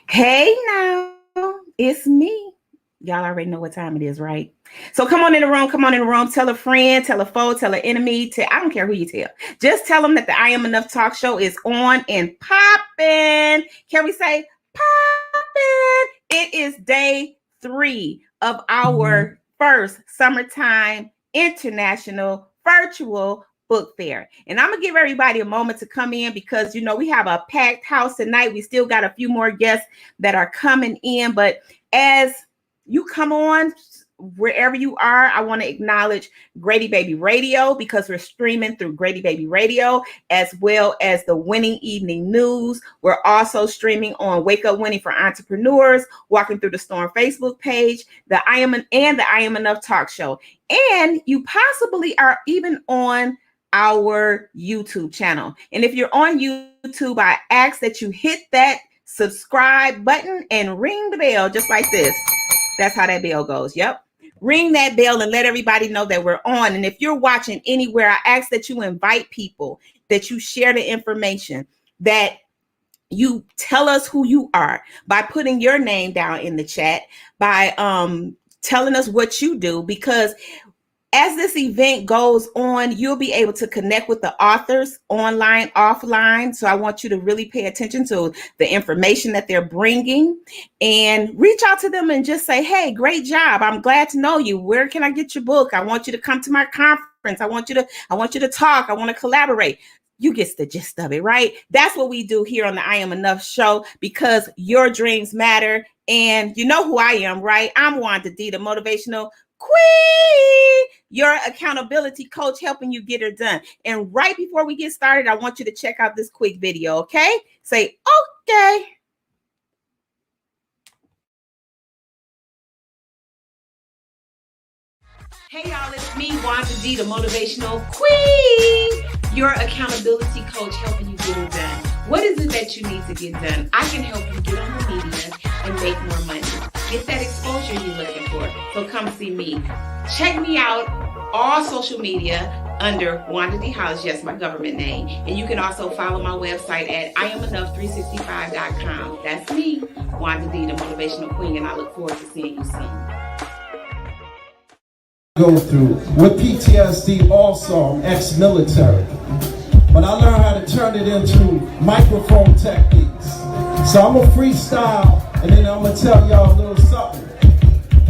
Hey now, it's me. Y'all already know what time it is, right? So come on in the room, come on in the room. Tell a friend, tell a foe, tell an enemy. I don't care who you tell. Just tell them that the I Am Enough talk show is on and popping. Can we say popping? It is day 3 of our first summertime international virtual book fair. And I'm going to give everybody a moment to come in because, we have a packed house tonight. We still got a few more guests that are coming in. But as you come on, wherever you are, I want to acknowledge Grady Baby Radio because we're streaming through Grady Baby Radio as well as the Winning Evening News. We're also streaming on Wake Up Winning for Entrepreneurs, Walking Through the Storm Facebook page, the I Am Enough talk show. And you possibly are even on our YouTube channel. And if you're on YouTube, I ask that you hit that subscribe button and ring the bell just like this. That's how that bell goes. Yep. Ring that bell and let everybody know that we're on. And if you're watching anywhere, I ask that you invite people, that you share the information, that you tell us who you are by putting your name down in the chat, by telling us what you do, because as this event goes on, you'll be able to connect with the authors online, offline. So I want you to really pay attention to the information that they're bringing and reach out to them and just say, hey, great job. I'm glad to know you. Where can I get your book? I want you to come to my conference. I want you to talk. I want to collaborate. You get the gist of it, right? That's what we do here on the I Am Enough show because your dreams matter. And you know who I am, right? I'm Wanda D, the motivational queen, your accountability coach, helping you get it done. And right before we get started, I want you to check out this quick video, okay? Say, okay. Hey y'all, it's me, Wanda D, the motivational queen, your accountability coach, helping you get it done. What is it that you need to get done? I can help you get on the media and make more money. Get that exposure you're looking for. So come see me. Check me out all social media under Wanda D Hollis, yes, my government name. And you can also follow my website at IamEnough365.com. That's me, Wanda D, the motivational queen, and I look forward to seeing you soon. Go through with PTSD also, I'm ex-military, but I learned how to turn it into microphone techniques. So I'm gonna freestyle and then I'm gonna tell y'all a little something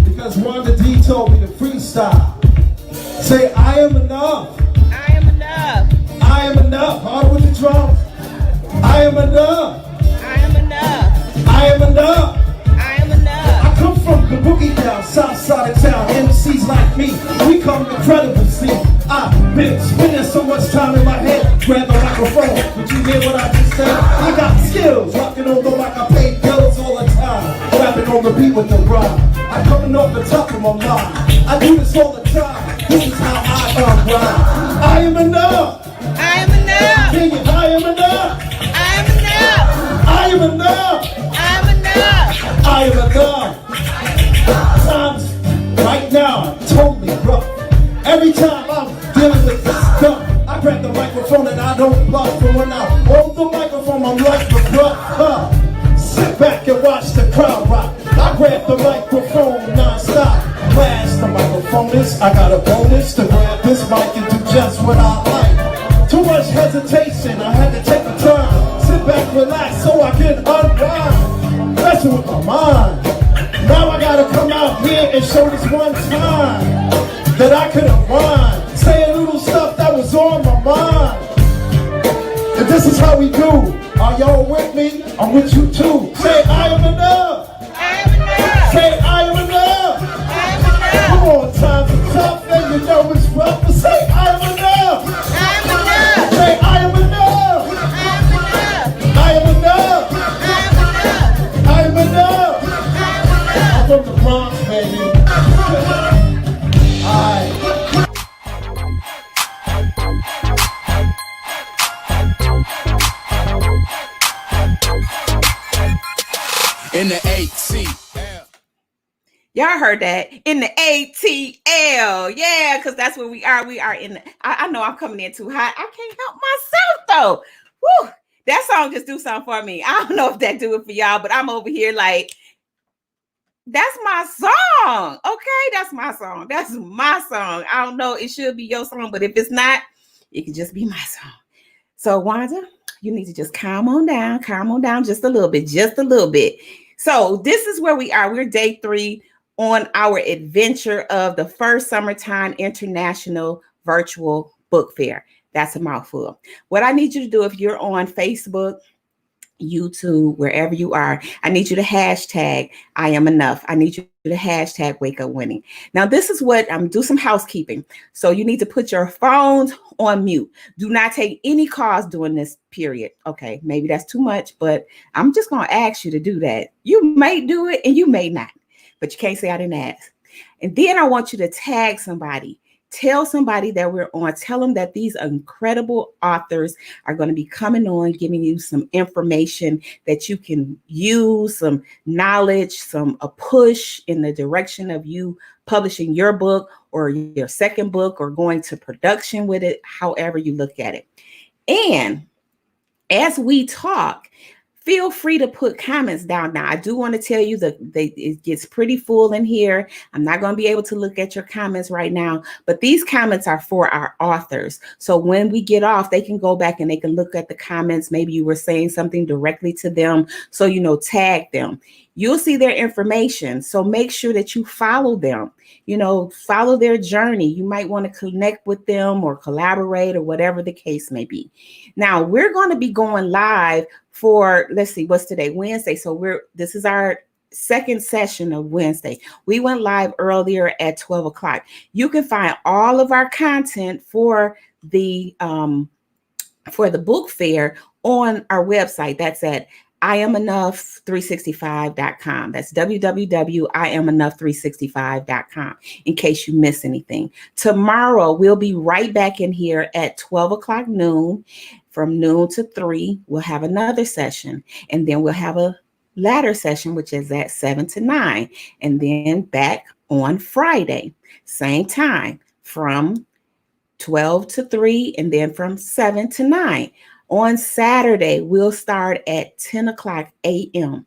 because Wanda D told me to freestyle. Say, I am enough. I am enough. I am enough. Hard with the drums. I am enough. I am enough. I am enough. I am enough. I come from the boogie down, south side of town. MCs like me, we come incredible. See, I've been spending so much time in my head. Grab the microphone. Did you hear what I just said? I got skills, rocking on the mic. I pay bills all the time. Rapping on the beat with the rhyme. I'm coming off the top of my mind. I do this all the time. This is how I grind. I am enough. I am enough. Sing it. I am enough. I am enough. I am enough. I am enough. I am enough. Times right now totally rough. Every time I'm dealing with this stuff, I grab the microphone and I don't bluff. And when I hold the microphone, I'm like the bluff. Sit back and watch the crowd rock. I grab the microphone non-stop. Blast the microphone is, I got a bonus to grab this mic and do just what I like. Too much hesitation, I had to take the time. Sit back, relax so I can unwind. Messing with my mind. Now I gotta come out here and show this one time that I could unwind. Say a little stuff that was on my mind. And this is how we do. Are y'all with me? I'm with you too. Say I am enough. I am enough. Say I am enough. I am enough. Come on, times are tough and you know it's rough. But say I am enough. I am enough. Say I am enough. I am enough. I am enough. I am enough. I'm from the Bronx, baby. In the ATL. Y'all heard that? In the ATL. Yeah, because that's where we are. We are in the, I know I'm coming in too hot. I can't help myself though. Woo! That song just do something for me. I don't know if that do it for y'all, but I'm over here like, that's my song. Okay, that's my song. That's my song. I don't know. It should be your song, but if it's not, it can just be my song. So, Wanda, you need to just calm on down just a little bit, just a little bit. So, this is where we are. We're day 3 on our adventure of the first summertime international virtual book fair. That's a mouthful. What I need you to do, if you're on Facebook, YouTube, wherever you are, I need you to hashtag I am enough. I need you to hashtag wake up winning. Now, this is what I'm do some housekeeping. So you need to put your phones on mute. Do not take any calls during this period. Okay, maybe that's too much, but I'm just going to ask you to do that. You may do it and you may not, but you can't say I didn't ask. And then I want you to tag somebody. Tell somebody that we're on. Tell them that these incredible authors are going to be coming on, giving you some information that you can use, some knowledge, a push in the direction of you publishing your book or your second book or going to production with it, however you look at it. And as we talk, feel free to put comments down. Now, I do want to tell you that it gets pretty full in here. I'm not going to be able to look at your comments right now, but these comments are for our authors. So when we get off, they can go back and they can look at the comments. Maybe you were saying something directly to them. So, tag them. You'll see their information. So make sure that you follow them, follow their journey. You might want to connect with them or collaborate or whatever the case may be. Now, we're going to be going live for, let's see, what's today? Wednesday. So this is our second session of Wednesday. We went live earlier at 12 o'clock. You can find all of our content for the book fair on our website. That's at IamEnough365.com. That's www.IamEnough365.com in case you miss anything. Tomorrow, we'll be right back in here at 12 o'clock noon. From noon to 3, we'll have another session. And then we'll have a latter session, which is at 7 to 9. And then back on Friday, same time, from 12 to 3, and then from 7 to 9. On Saturday, we'll start at 10 o'clock a.m.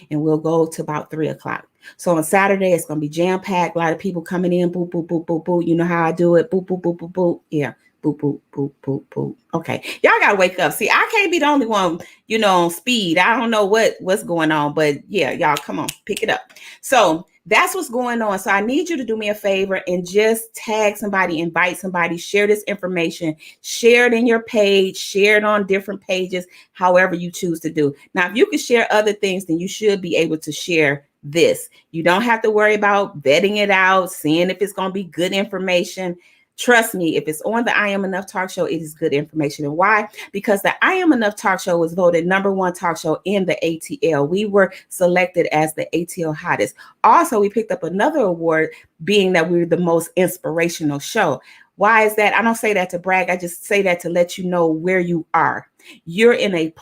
and we'll go to about 3 o'clock. So on Saturday, it's going to be jam-packed. A lot of people coming in, boop, boop, boop, boop, boop. You know how I do it, boop, boop, boop, boop, boop. Yeah, boop, boop, boop, boop, boop. Okay, y'all got to wake up. See, I can't be the only one, on speed. I don't know what's going on, but yeah, y'all, come on, pick it up. So that's what's going on. So I need you to do me a favor and just tag somebody, invite somebody, share this information, share it in your page, share it on different pages, however you choose to do. Now, if you can share other things, then you should be able to share this. You don't have to worry about vetting it out, seeing if it's going to be good information. Trust me, if it's on the I Am Enough talk show, it is good information. And why? Because the I Am Enough talk show was voted #1 talk show in the ATL. We were selected as the ATL hottest. Also, we picked up another award, being that we're the most inspirational show. Why is that? I don't say that to brag. I just say that to let you know where you are. You're in a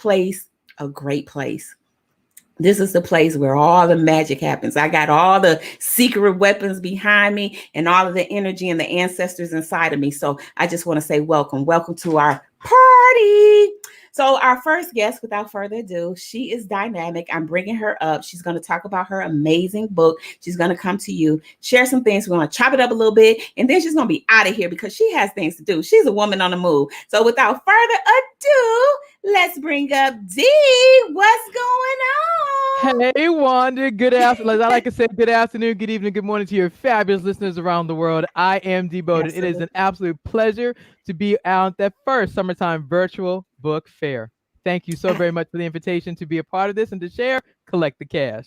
great place. This is the place where all the magic happens. I got all the secret weapons behind me and all of the energy and the ancestors inside of me. So I just want to say welcome. Welcome to our party. So our first guest, without further ado, she is dynamic. I'm bringing her up. She's going to talk about her amazing book. She's going to come to you, share some things. We're going to chop it up a little bit, and then she's going to be out of here because she has things to do. She's a woman on the move. So without further ado, let's bring up Dee. What's going on? Hey, Wanda. Good afternoon. I like to say good afternoon, good evening, good morning to your fabulous listeners around the world. I am devoted. Absolutely. It is an absolute pleasure to be out that first summertime virtual book fair. Thank you so very much for the invitation to be a part of this and to share, collect the cash.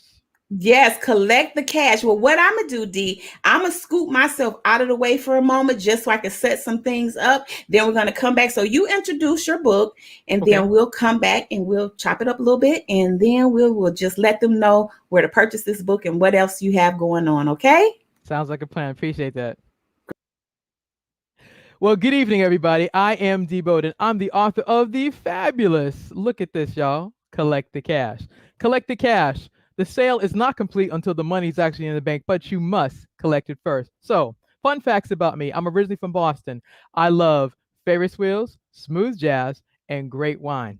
Yes, collect the cash. Well, what I'm going to do, Dee, I'm going to scoop myself out of the way for a moment just so I can set some things up. Then we're going to come back. So you introduce your book, and then we'll come back and we'll chop it up a little bit. And then we'll just let them know where to purchase this book and what else you have going on. Okay? Sounds like a plan. Appreciate that. Well, good evening, everybody. I am Dee Bowden. I'm the author of the fabulous, look at this, y'all, Collect the Cash. Collect the Cash. The sale is not complete until the money's actually in the bank, but you must collect it first. So, fun facts about me. I'm originally from Boston. I love Ferris wheels, smooth jazz, and great wine.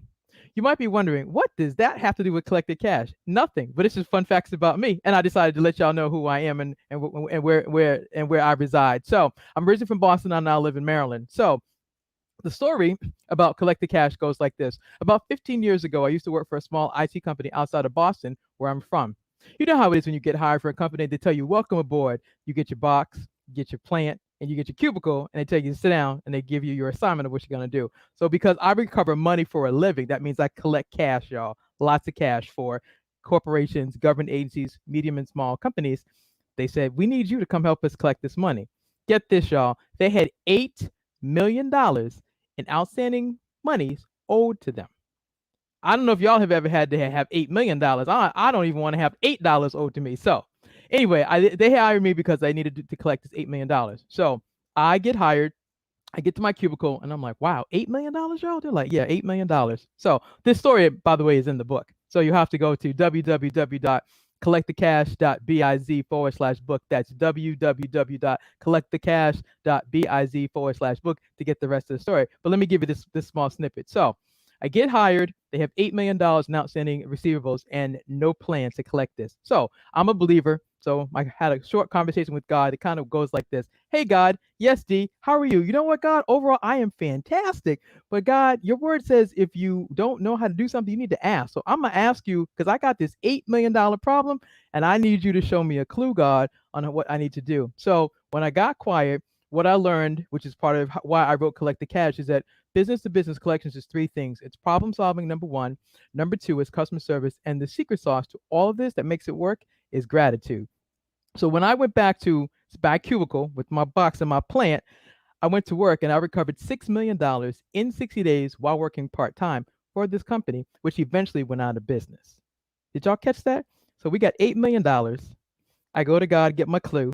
You might be wondering, what does that have to do with collected cash? Nothing, but it's just fun facts about me. And I decided to let y'all know who I am and where I reside. So I'm originally from Boston. I now live in Maryland. So the story about collected cash goes like this. About 15 years ago, I used to work for a small IT company outside of Boston, where I'm from. You know how it is when you get hired for a company, they tell you, welcome aboard. You get your box, you get your plant, and you get your cubicle, and they tell you to sit down and they give you your assignment of what you're going to do. So because I recover money for a living, that means I collect cash, y'all. Lots of cash for corporations, government agencies, medium and small companies. They said, we need you to come help us collect this money. Get this, y'all. They had $8 million in outstanding monies owed to them. I don't know if y'all have ever had to have $8 million. I don't even want to have $8 owed to me. So anyway, they hired me because they needed to collect this $8 million. So I get hired. I get to my cubicle and I'm like, wow, $8 million, y'all? They're like, yeah, $8 million. So this story, by the way, is in the book. So you have to go to www.collectthecash.biz/book. That's www.collectthecash.biz/book to get the rest of the story. But let me give you this small snippet. So I get hired. They have $8 million in outstanding receivables and no plan to collect this. So I'm a believer. So I had a short conversation with God. It kind of goes like this. Hey, God. Yes, D. How are you? You know what, God? Overall, I am fantastic. But God, your word says if you don't know how to do something, you need to ask. So I'm going to ask you because I got this $8 million problem and I need you to show me a clue, God, on what I need to do. So when I got quiet, what I learned, which is part of why I wrote Collect the Cash, is that business to business collections is three things. It's problem solving, number one. Number two is customer service. And the secret sauce to all of this that makes it work is gratitude. So when I went back to my cubicle with my box and my plant, I went to work and I recovered $6 million in 60 days while working part-time for this company, which eventually went out of business. Did y'all catch that? So we got $8 million. I go to God, get my clue,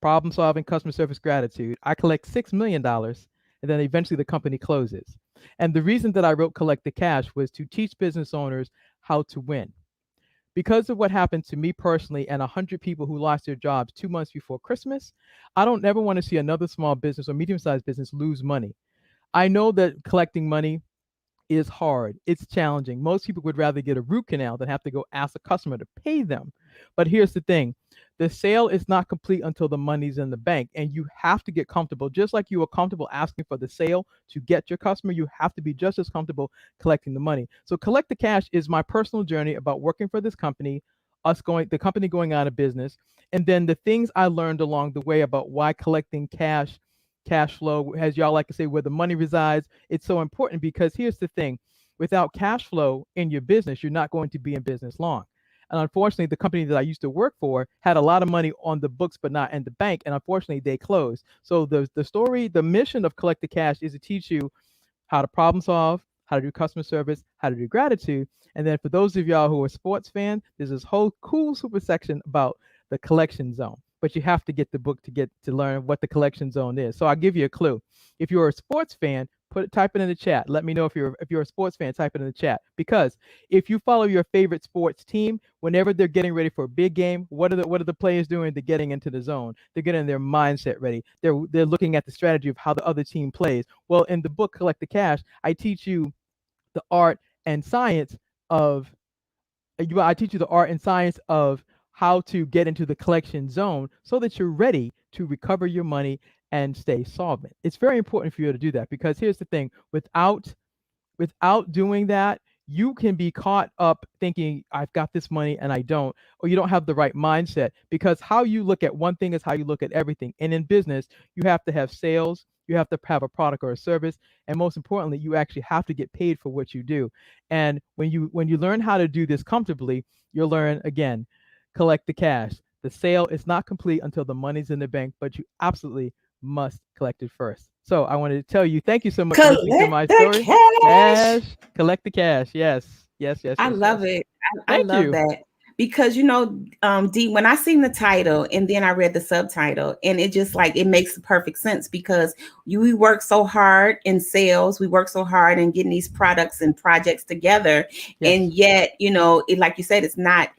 problem solving, customer service, gratitude. I collect $6 million. And then eventually the company closes. And the reason that I wrote Collect the Cash was to teach business owners how to win. Because of what happened to me personally and 100 people who lost their jobs 2 months before Christmas, I don't ever want to see another small business or medium-sized business lose money. I know that collecting money is hard. It's challenging. Most people would rather get a root canal than have to go ask a customer to pay them. But here's the thing. The sale is not complete until the money's in the bank, and you have to get comfortable. Just like you are comfortable asking for the sale to get your customer, you have to be just as comfortable collecting the money. So Collect the Cash is my personal journey about working for this company, the company going out of business, and then the things I learned along the way about why collecting cash flow, as y'all like to say, where the money resides. It's so important because here's the thing. Without cash flow in your business, you're not going to be in business long. And unfortunately, the company that I used to work for had a lot of money on the books, but not in the bank. And unfortunately, they closed. So the mission of Collect the Cash is to teach you how to problem solve, how to do customer service, how to do gratitude. And then for those of y'all who are sports fans, there's this whole cool super section about the collection zone. But you have to get the book to learn what the collection zone is. So I'll give you a clue. If you're a sports fan, type it in the chat. Let me know if you're a sports fan. Type it in the chat, because if you follow your favorite sports team, whenever they're getting ready for a big game, what are the players doing? They're getting into the zone. They're getting their mindset ready. They're looking at the strategy of how the other team plays. Well, in the book Collect the Cash, I teach you the art and science of how to get into the collection zone so that you're ready to recover your money and stay solvent. It's very important for you to do that, because here's the thing. Without doing that, you can be caught up thinking, I've got this money and I don't, or you don't have the right mindset, because how you look at one thing is how you look at everything. And in business, you have to have sales, you have to have a product or a service, and most importantly, you actually have to get paid for what you do. And when you learn how to do this comfortably, you'll learn, again, collect the cash. The sale is not complete until the money's in the bank, but you absolutely must collect it first. So I wanted to tell you, thank you so much for listening to my story. Cash. Collect the cash. Yes. I love it. I Thank love you. that. Because D, when I seen the title and then I read the subtitle, and it just it makes perfect sense, because we work so hard in sales, we work so hard in getting these products and projects together, and yet like you said, it's not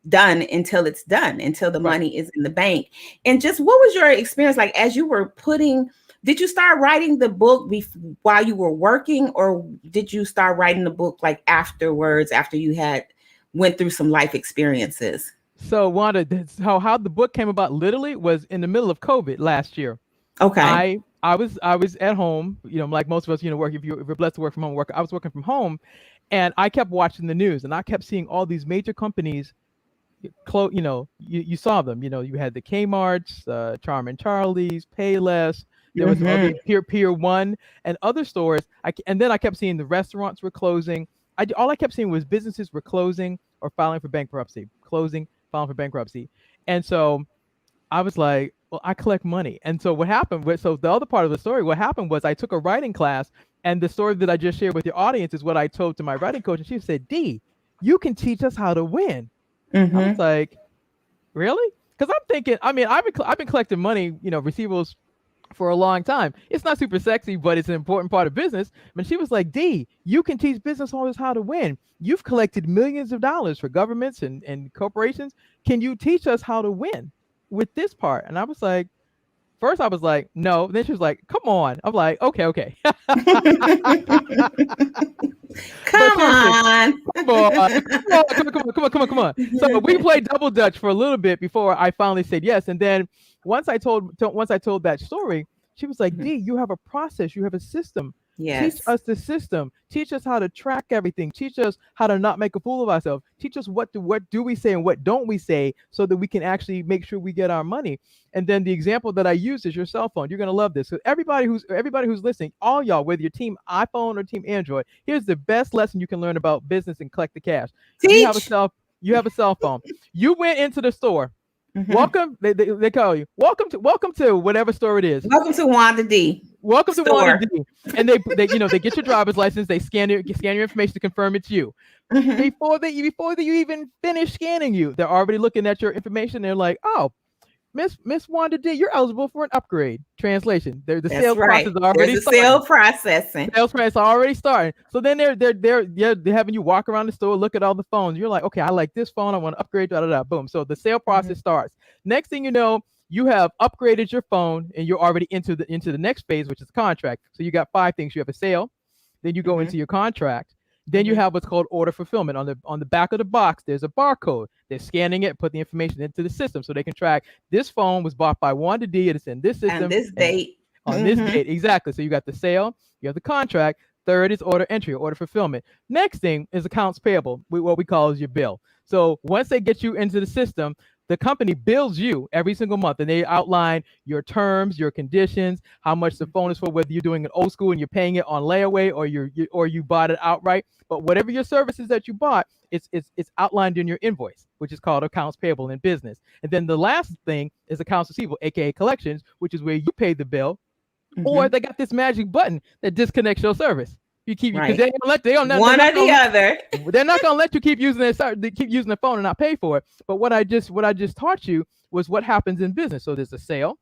done until the money is in the bank. And just what was your experience like as you were putting did you start writing the book while you were working, or did you start writing the book like afterwards, after you had went through some life experiences? So Wanda, how the book came about literally was in the middle of COVID last year. Okay. I was at home, like most of us, work. If you're blessed to work from home, I was working from home, and I kept watching the news, and I kept seeing all these major companies close. You saw them. You had the Kmart's, Charm and Charlie's, Payless. There was other Pier One and other stores. And then I kept seeing the restaurants were closing. All I kept seeing was businesses were closing or filing for bankruptcy, closing, filing for bankruptcy, and so I was like, well, I collect money. And so what happened was, so the other part of the story, what happened was I took a writing class, and the story that I just shared with your audience is what I told to my writing coach. And she said, D, you can teach us how to win. I was like, really? Because I'm thinking, I've been collecting money, receivables for a long time. It's not super sexy, but it's an important part of business. But she was like, D, you can teach business owners how to win. You've collected millions of dollars for governments and corporations. Can you teach us how to win with this part? And I was like, first I was like, no. Then she was like, come on. I'm like, okay. Come on. Come on. So we played double dutch for a little bit before I finally said yes. And then once I told that story, she was like, D, you have a process, you have a system. Yes. Teach us the system. Teach us how to track everything. Teach us how to not make a fool of ourselves. Teach us what do we say and what don't we say, so that we can actually make sure we get our money. And then the example that I use is your cell phone. You're gonna love this. So everybody who's listening, all y'all, whether you're team iPhone or team Android, here's the best lesson you can learn about business and collect the cash. Teach. You have a cell phone. You went into the store. Welcome. They call you. Welcome to whatever store it is. Welcome to Wanda D. Welcome to Wanda D. And they get your driver's license. They scan your information to confirm it's you. Before they even finish scanning you, they're already looking at your information. They're like, oh, Miss Wanda D, you're eligible for an upgrade. Translation. The sales process is already starting. Sales processing. Sales process already starting. So then they're having you walk around the store, look at all the phones. You're like, okay, I like this phone. I want to upgrade. Boom. So the sale process starts. Next thing you know, you have upgraded your phone, and you're already into the next phase, which is the contract. So you got 5 things. You have a sale, then you go into your contract. Then you have what's called order fulfillment. On the back of the box, there's a barcode. They're scanning it, put the information into the system so they can track this phone was bought by Wanda D. It's in this system. And this date. On this date, exactly. So you got the sale, you have the contract. Third is order entry, order fulfillment. Next thing is accounts payable, what we call is your bill. So once they get you into the system, the company bills you every single month, and they outline your terms, your conditions, how much the phone is for, whether you're doing it old school and you're paying it on layaway, or you bought it outright. But whatever your services that you bought, it's outlined in your invoice, which is called accounts payable in business. And then the last thing is accounts receivable, aka collections, which is where you pay the bill, or they got this magic button that disconnects your service. You keep because they don't one or the other. They're not gonna let you keep using the phone and not pay for it. But what I just taught you was what happens in business. So there's a sale,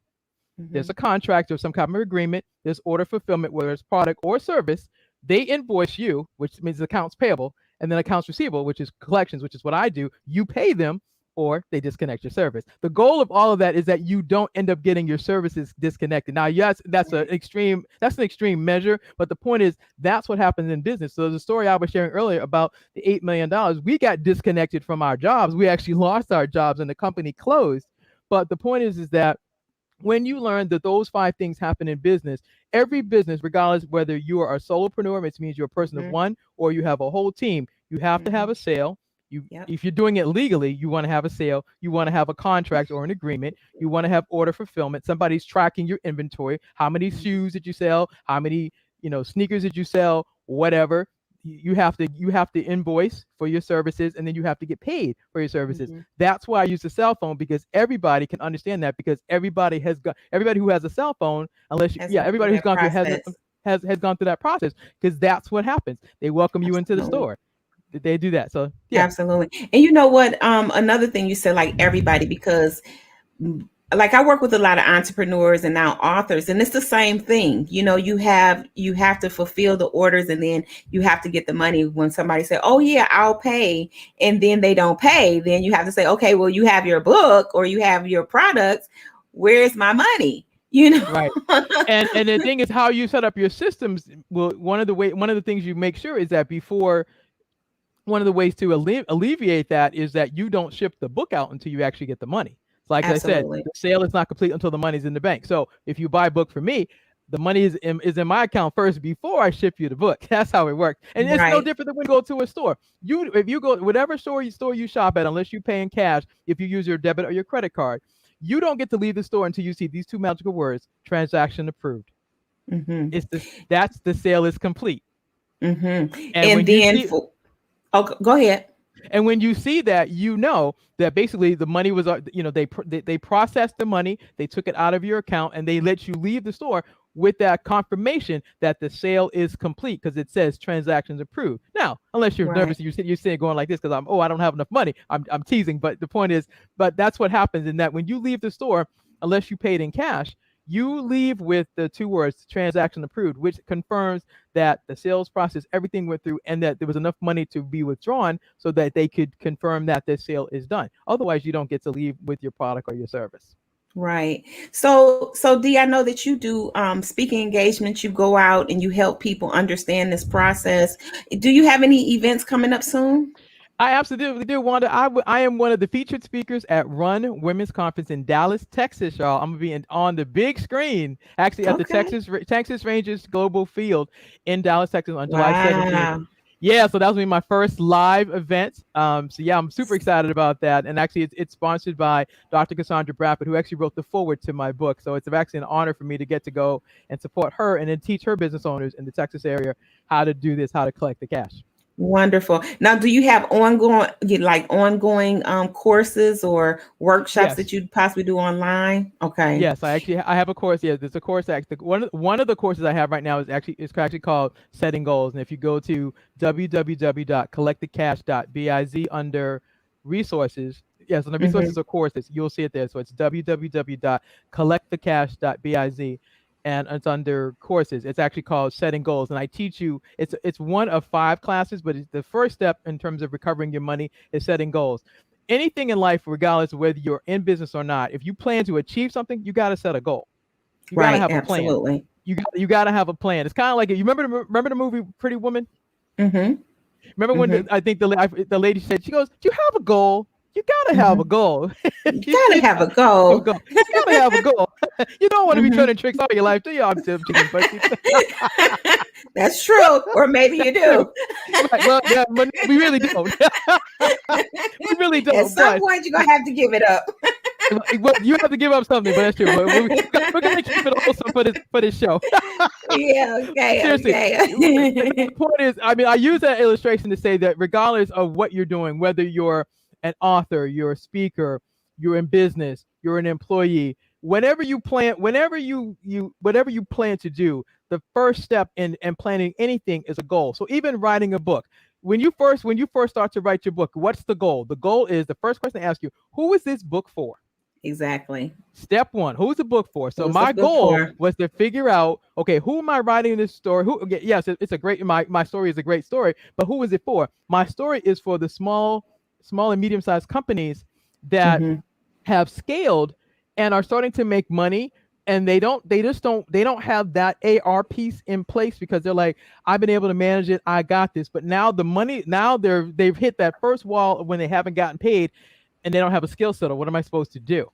there's a contract or some kind of agreement, there's order fulfillment, whether it's product or service. They invoice you, which means accounts payable, and then accounts receivable, which is collections, which is what I do. You pay them, or they disconnect your service. The goal of all of that is that you don't end up getting your services disconnected. Now, yes, that's an extreme measure, but the point is that's what happens in business. So the story I was sharing earlier about the $8 million, we got disconnected from our jobs. We actually lost our jobs and the company closed. But the point is that when you learn that those 5 things happen in business, every business, regardless whether you are a solopreneur, which means you're a person of one, or you have a whole team, you have to have a sale. If you're doing it legally, you want to have a sale, you want to have a contract or an agreement, you want to have order fulfillment. Somebody's tracking your inventory, how many shoes did you sell, how many sneakers did you sell, whatever. You have to invoice for your services, and then you have to get paid for your services. That's why I use the cell phone, because everybody can understand that, because everybody who has a cell phone, everybody who's gone through has gone through that process, because that's what happens. They welcome you into the store. They do that. So yeah. Absolutely. And you know what? Another thing you said, like everybody, because like I work with a lot of entrepreneurs and now authors, and it's the same thing. You have to fulfill the orders, and then you have to get the money. When somebody say, oh yeah, I'll pay, and then they don't pay, then you have to say, okay, well, you have your book or you have your products. Where's my money? You know. Right. And the thing is how you set up your systems. Well, one of the things you make sure is that before one of the ways to alleviate that is that you don't ship the book out until you actually get the money. So like I said, Absolutely. the sale is not complete until the money's in the bank. So if you buy a book from me, the money is in my account first before I ship you the book. That's how it works. And it's no Right. different than when you go to a store. If you go whatever store you shop at, unless you pay in cash, if you use your debit or your credit card, you don't get to leave the store until you see these two magical words: transaction approved. Mm-hmm. That's the sale is complete. Mm-hmm. And And when you then see for go ahead. And when you see that, you know that basically the money was, they processed the money, they took it out of your account, and they let you leave the store with that confirmation that the sale is complete because it says transactions approved. Now, unless you're Right. nervous, you're sitting going like this because I don't have enough money. I'm teasing, but the point is, but that's what happens in that when you leave the store, unless you paid in cash, you leave with the two words transaction approved, which confirms that the sales process, everything went through, and that there was enough money to be withdrawn so that they could confirm that the sale is done. Otherwise, you don't get to leave with your product or your service. Right. So D, I know that you do speaking engagements. You go out and you help people understand this process. Do you have any events coming up soon? I absolutely do, Wanda. I am one of the featured speakers at Run Women's Conference in Dallas, Texas, y'all. I'm gonna be on the big screen, actually at the Okay. Texas Rangers Global Field in Dallas, Texas, on July 17th. Wow. Yeah, so that was my first live event. So yeah, I'm super excited about that. And actually, it's sponsored by Dr. Cassandra Bradford, who actually wrote the foreword to my book. So it's actually an honor for me to get to go and support her and then teach her business owners in the Texas area how to do this, how to collect the cash. Wonderful. Now, do you have ongoing courses or workshops that Yes. you possibly do online? Okay. Yes, I have a course. Yeah, there's a course. One of the courses I have right now is actually called Setting Goals. And if you go to www.collectthecash.biz under resources, yes, on the Mm-hmm. resources or courses, you'll see it there. So it's www.collectthecash.biz, and it's under courses. It's actually called Setting Goals, and I teach you. It's one of 5 classes, but the first step in terms of recovering your money is setting goals. Anything in life, regardless of whether you're in business or not, if you plan to achieve something, you got to set a goal. You got to Right. have a plan. Absolutely. You got to have a plan. It's kind of like you remember the movie Pretty Woman? Mm-hmm. Remember when Mm-hmm. I think the lady said, she goes, "Do you have a goal? You got to have a Mm-hmm. goal. You You gotta have a have a goal. goal. You got to have a goal. You don't want to be Mm-hmm. turning tricks all your life, do you?" I'm teasing, but That's true. Or maybe you that's true. do. Right. Well, yeah, but we really don't. We really At don't. some But point, you're gonna have to give it up. well, you have to give up something, but that's true. But we're gonna keep it wholesome for this show. Yeah. Okay. Seriously, Okay. the point is, I mean, I use that illustration to say that regardless of what you're doing, whether you're an author, you're a speaker, you're in business, you're an employee, whatever you plan to do, the first step in planning anything is a goal. So even writing a book, when you first start to write your book, what's the goal? The goal is the first question to ask you: who is this book for? Exactly. Step one, who's the book for? So Who's the my book goal for? was to figure out, okay, who am I writing this story? Who? Okay, yes, it's a great. My story is a great story, but who is it for? My story is for the small and medium sized companies that Mm-hmm. have scaled and are starting to make money, and they don't have that AR piece in place because they're like, I've been able to manage it, I got this. But now the money, now they've hit that first wall when they haven't gotten paid, and they don't have a skill set. Or what am I supposed to do?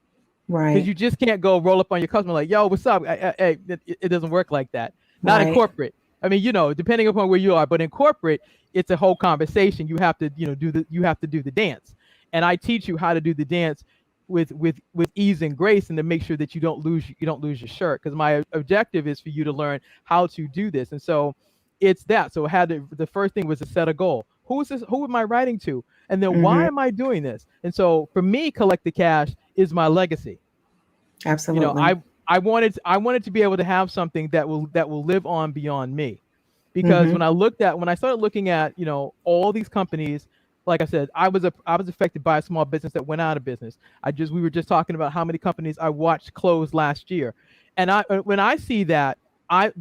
Because Right. you just can't go roll up on your customer like, yo, what's up? Hey, it doesn't work like that. Not in Right. corporate. I mean, depending upon where you are, but in corporate, it's a whole conversation. You have to, you have to do the dance. And I teach you how to do the dance with ease and grace, and to make sure that you don't lose your shirt. Because my objective is for you to learn how to do this. And so it's that. So the first thing was to set a goal. Who is this? Who am I writing to? And then why Mm-hmm. am I doing this? And so for me, Collect the Cash is my legacy. you know Absolutely. i I wanted to be able to have something that will live on beyond me, because Mm-hmm. when I started looking at all these companies, like I said, I was affected by a small business that went out of business. We were just talking about how many companies I watched close last year. And when I see that,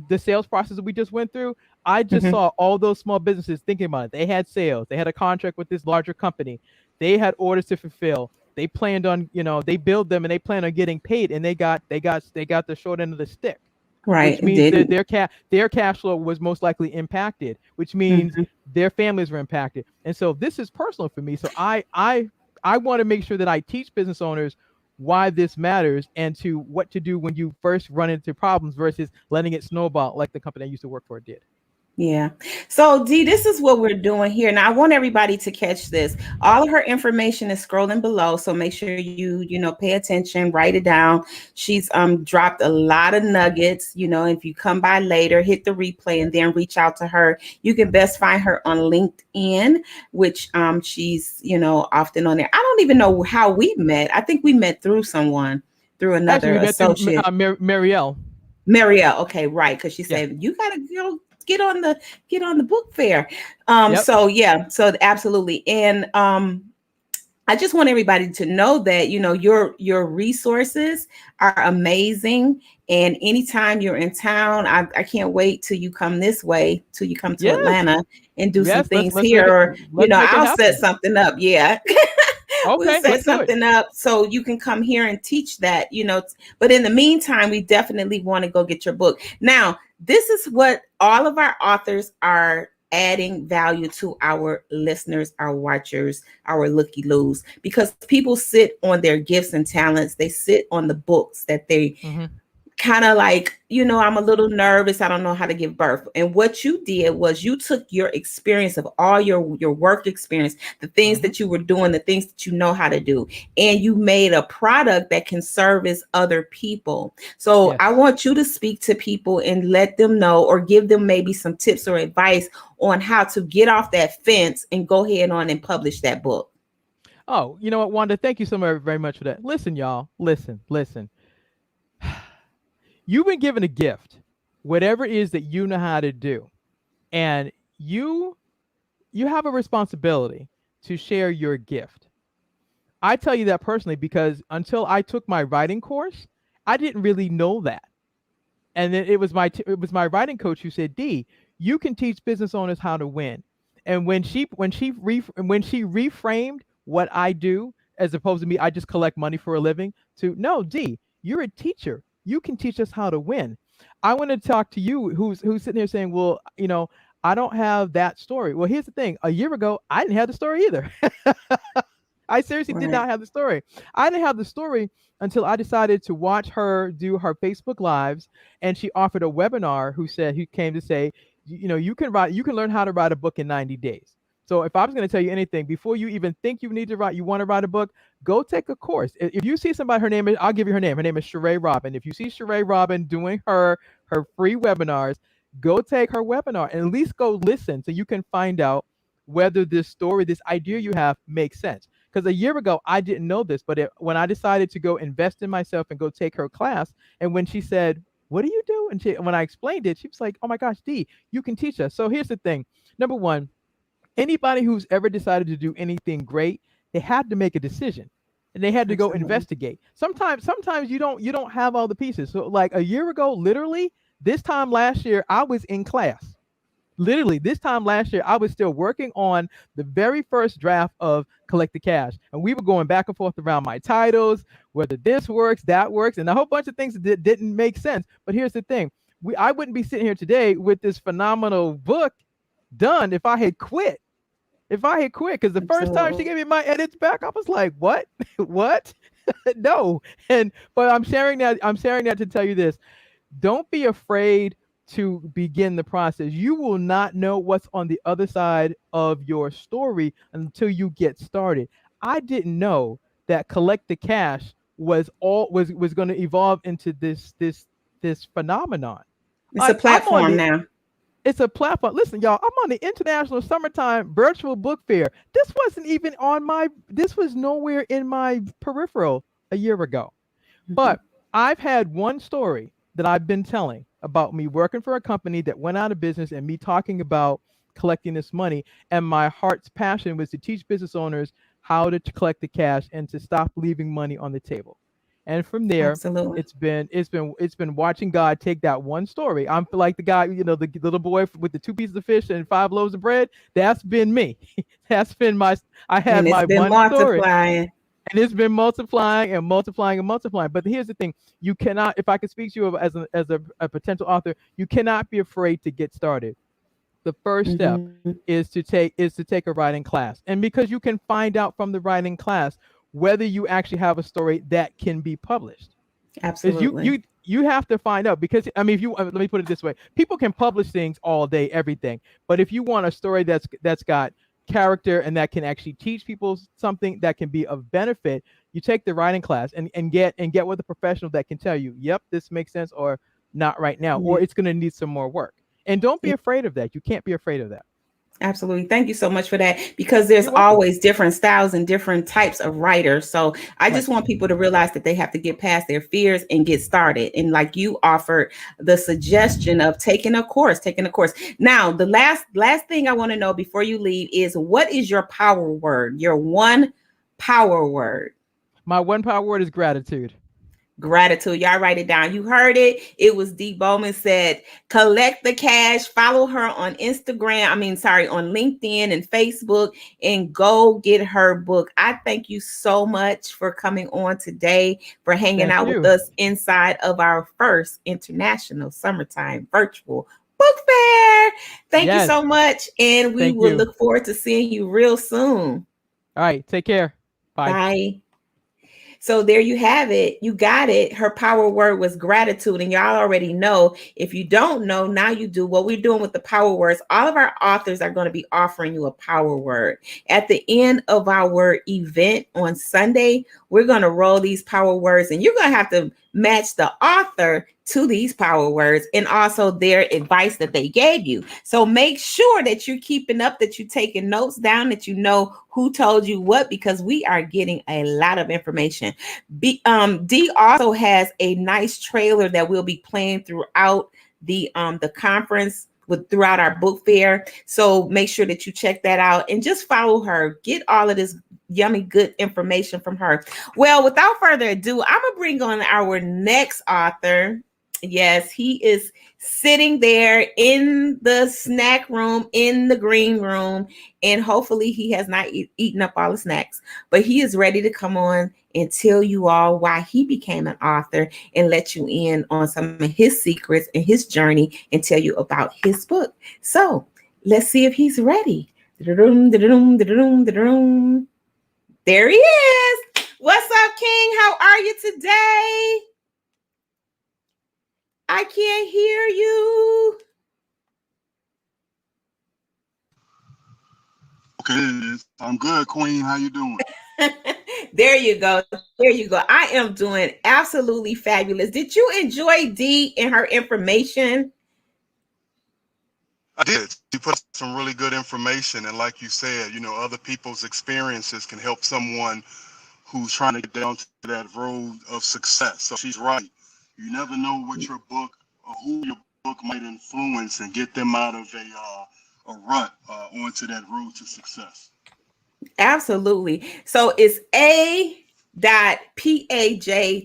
the sales process that we just went through, I just Mm-hmm. saw all those small businesses thinking about it. They had sales, they had a contract with this larger company, they had orders to fulfill, they planned on, they build them and they plan on getting paid, and they got the short end of the stick, Right. which It means that didn't. their cash flow was most likely impacted, which means Mhm. their families were impacted. And so this is personal for me. So I want to make sure that I teach business owners why this matters and to what to do when you first run into problems versus letting it snowball like the company I used to work for did. Yeah. So, Dee, this is what we're doing here. Now, I want everybody to catch this. All of her information is scrolling below, so make sure you pay attention, write it down. She's dropped a lot of nuggets. If you come by later, hit the replay and then reach out to her. You can best find her on LinkedIn, which she's often on there. I don't even know how we met. I think we met through someone, through Actually, another we met through associate. Marielle. Marielle, okay, right, because she Yeah. said you gotta go get on the book fair. Yep. So yeah, so absolutely, and I just want everybody to know that your resources are amazing, and anytime you're in town, I can't wait till you come this way, till you come to Yes. Atlanta and do some Yes. Let's things let's make here, it or let's make it I'll set happen. something up. Yeah. We'll Okay, set let's do it. something up so you can come here and teach that. But in the meantime, we definitely want to go get your book. Now, this is what all of our authors are adding value to our listeners, our watchers, our looky loos, because people sit on their gifts and talents. They sit on the books that they Hmm. kind of like, I'm a little nervous. I don't know how to give birth. And what you did was you took your experience of all your work experience, the things Hmm. that you were doing, the things that you know how to do, and you made a product that can service other people. So I Yes. want you to speak to people and let them know, or give them maybe some tips or advice on how to get off that fence and go ahead on and publish that book. Oh, you know what, Wanda? Thank you so very much for that. Listen, y'all. Listen. You've been given a gift, whatever it is that you know how to do, and you have a responsibility to share your gift. I tell you that personally because until I took my writing course, I didn't really know that. And then it was my writing coach who said, "D, you can teach business owners how to win." And when she reframed what I do, as opposed to me, I just collect money for a living, to no, D, you're a teacher. You can teach us how to win. I want to talk to you who's sitting there saying, "Well, I don't have that story." Well, here's the thing. A year ago, I didn't have the story either. I seriously did Right. not have the story. I didn't have the story until I decided to watch her do her Facebook lives, and she offered a webinar. Who came to say, you can learn how to write a book in 90 days. So if I was going to tell you anything before you even think you want to write a book, go take a course. If you see somebody, I'll give you her name. Her name is Sheree Robin. If you see Sheree Robin doing her free webinars, go take her webinar and at least go listen so you can find out whether this story, this idea you have makes sense. Because a year ago, I didn't know this, but when I decided to go invest in myself and go take her class, and when she said, "What do you do?" and when I explained it, she was like, "Oh my gosh, D, you can teach us." So here's the thing. Number one, anybody who's ever decided to do anything great, they had to make a decision. And they had to go Absolutely. investigate. Sometimes you don't have all the pieces. So like a year ago, literally, this time last year, I was in class. Literally, this time last year, I was still working on the very first draft of Collect the Cash. And we were going back and forth around my titles, whether this works, that works, and a whole bunch of things that didn't make sense. But here's the thing. I wouldn't be sitting here today with this phenomenal book done if I had quit. Because the first time she Absolutely. gave me my edits back, I was like, what? What? No. But I'm sharing that to tell you this. Don't be afraid to begin the process. You will not know what's on the other side of your story until you get started. I didn't know that Collect the Cash was going to evolve into this phenomenon. It's a Like I'm on platform the now. it's a platform. Listen, y'all, I'm on the International Summertime Virtual Book Fair. This was nowhere in my peripheral a year ago. Mhm. But I've had one story that I've been telling about me working for a company that went out of business and me talking about collecting this money. And my heart's passion was to teach business owners how to collect the cash and to stop leaving money on the table. And from there, Absolutely. it's been watching God take that one story. I'm like the guy, the little boy with the two pieces of fish and five loaves of bread. That's been me. That's been my. I had And it's my been one story, multiplying. And it's been multiplying and multiplying and multiplying. But here's the thing: you cannot, if I could speak to you as a potential author, you cannot be afraid to get started. The first step Mhm. is to take a writing class, and because you can find out from the writing class whether you actually have a story that can be published. Is Absolutely. you have to find out, because I mean, if you let me put it this way: people can publish things all day, everything, but if you want a story that's got character and that can actually teach people something that can be of benefit, you take the writing class and get with a professional that can tell you, yep, this makes sense, or not right now, Yeah. or it's going to need some more work. And don't be afraid of that. You can't be afraid of that. Absolutely. Thank you so much for that, because there's You're welcome. always different styles and different types of writers. So I Right. just want people to realize that they have to get past their fears and get started. And like you offered the suggestion of taking a course. Now, the last thing I want to know before you leave is, what is your power word? Your one power word. My one power word is gratitude. Gratitude. Y'all write it down. You heard it. It was Dee Bowman said, collect the cash, follow her on Instagram. I mean, sorry, on LinkedIn and Facebook, and go get her book. I thank you so much for coming on today, for hanging Thank out with you. us inside of our first international summertime virtual book fair. Thank you Yes. so much. And we Thank will you. look forward to seeing you real soon. All right. Take care. Bye. Bye. So there you have it. You got it. Her power word was gratitude. And y'all already know. If you don't know, now you do. What we're doing with the power words, all of our authors are going to be offering you a power word. At the end of our event on Sunday, we're going to roll these power words, and you're going to have to match the author to these power words and also their advice that they gave you. So make sure that you're keeping up, that you're taking notes down, that you know who told you what, because we are getting a lot of information. Dee also has a nice trailer that we'll be playing throughout the conference, with throughout our book fair. So make sure that you check that out and just follow her. Get all of this yummy good information from her. Well, without further ado, I'm gonna bring on our next author. Yes, he is sitting there in the snack room, in the green room, and hopefully he has not eaten up all the snacks, but he is ready to come on and tell you all why he became an author and let you in on some of his secrets and his journey and tell you about his book. So let's see if he's ready. There he is. What's up, King? How are you today? I can't hear you. Okay, I'm good, Queen. How you doing? There you go. There you go. I am doing absolutely fabulous. Did you enjoy Dee and her information? I did. You put some really good information, and like you said, other people's experiences can help someone who's trying to get down to that road of success. So she's right. You never know what your book or who your book might influence and get them out of a rut onto that road to success. Absolutely. So it's A.P.A.J.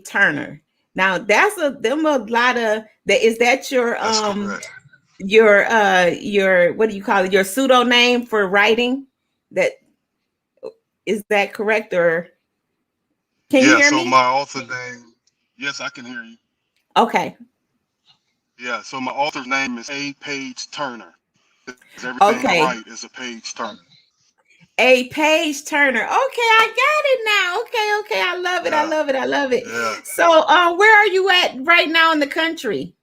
Turner. Now that's a lot of that. Is that That's correct. your what do you call it? Your pseudo name for writing? That is that correct, or can you Yeah. hear So me? my author name. Yes, I can hear you. Okay. Yeah. So my author's name is A. Page Turner. Because everything I Okay. write is a page turner. A Page Turner. Okay, I got it now. Okay, okay. I love it. I Yeah. love it. I love it. Yeah. So, where are you at right now in the country?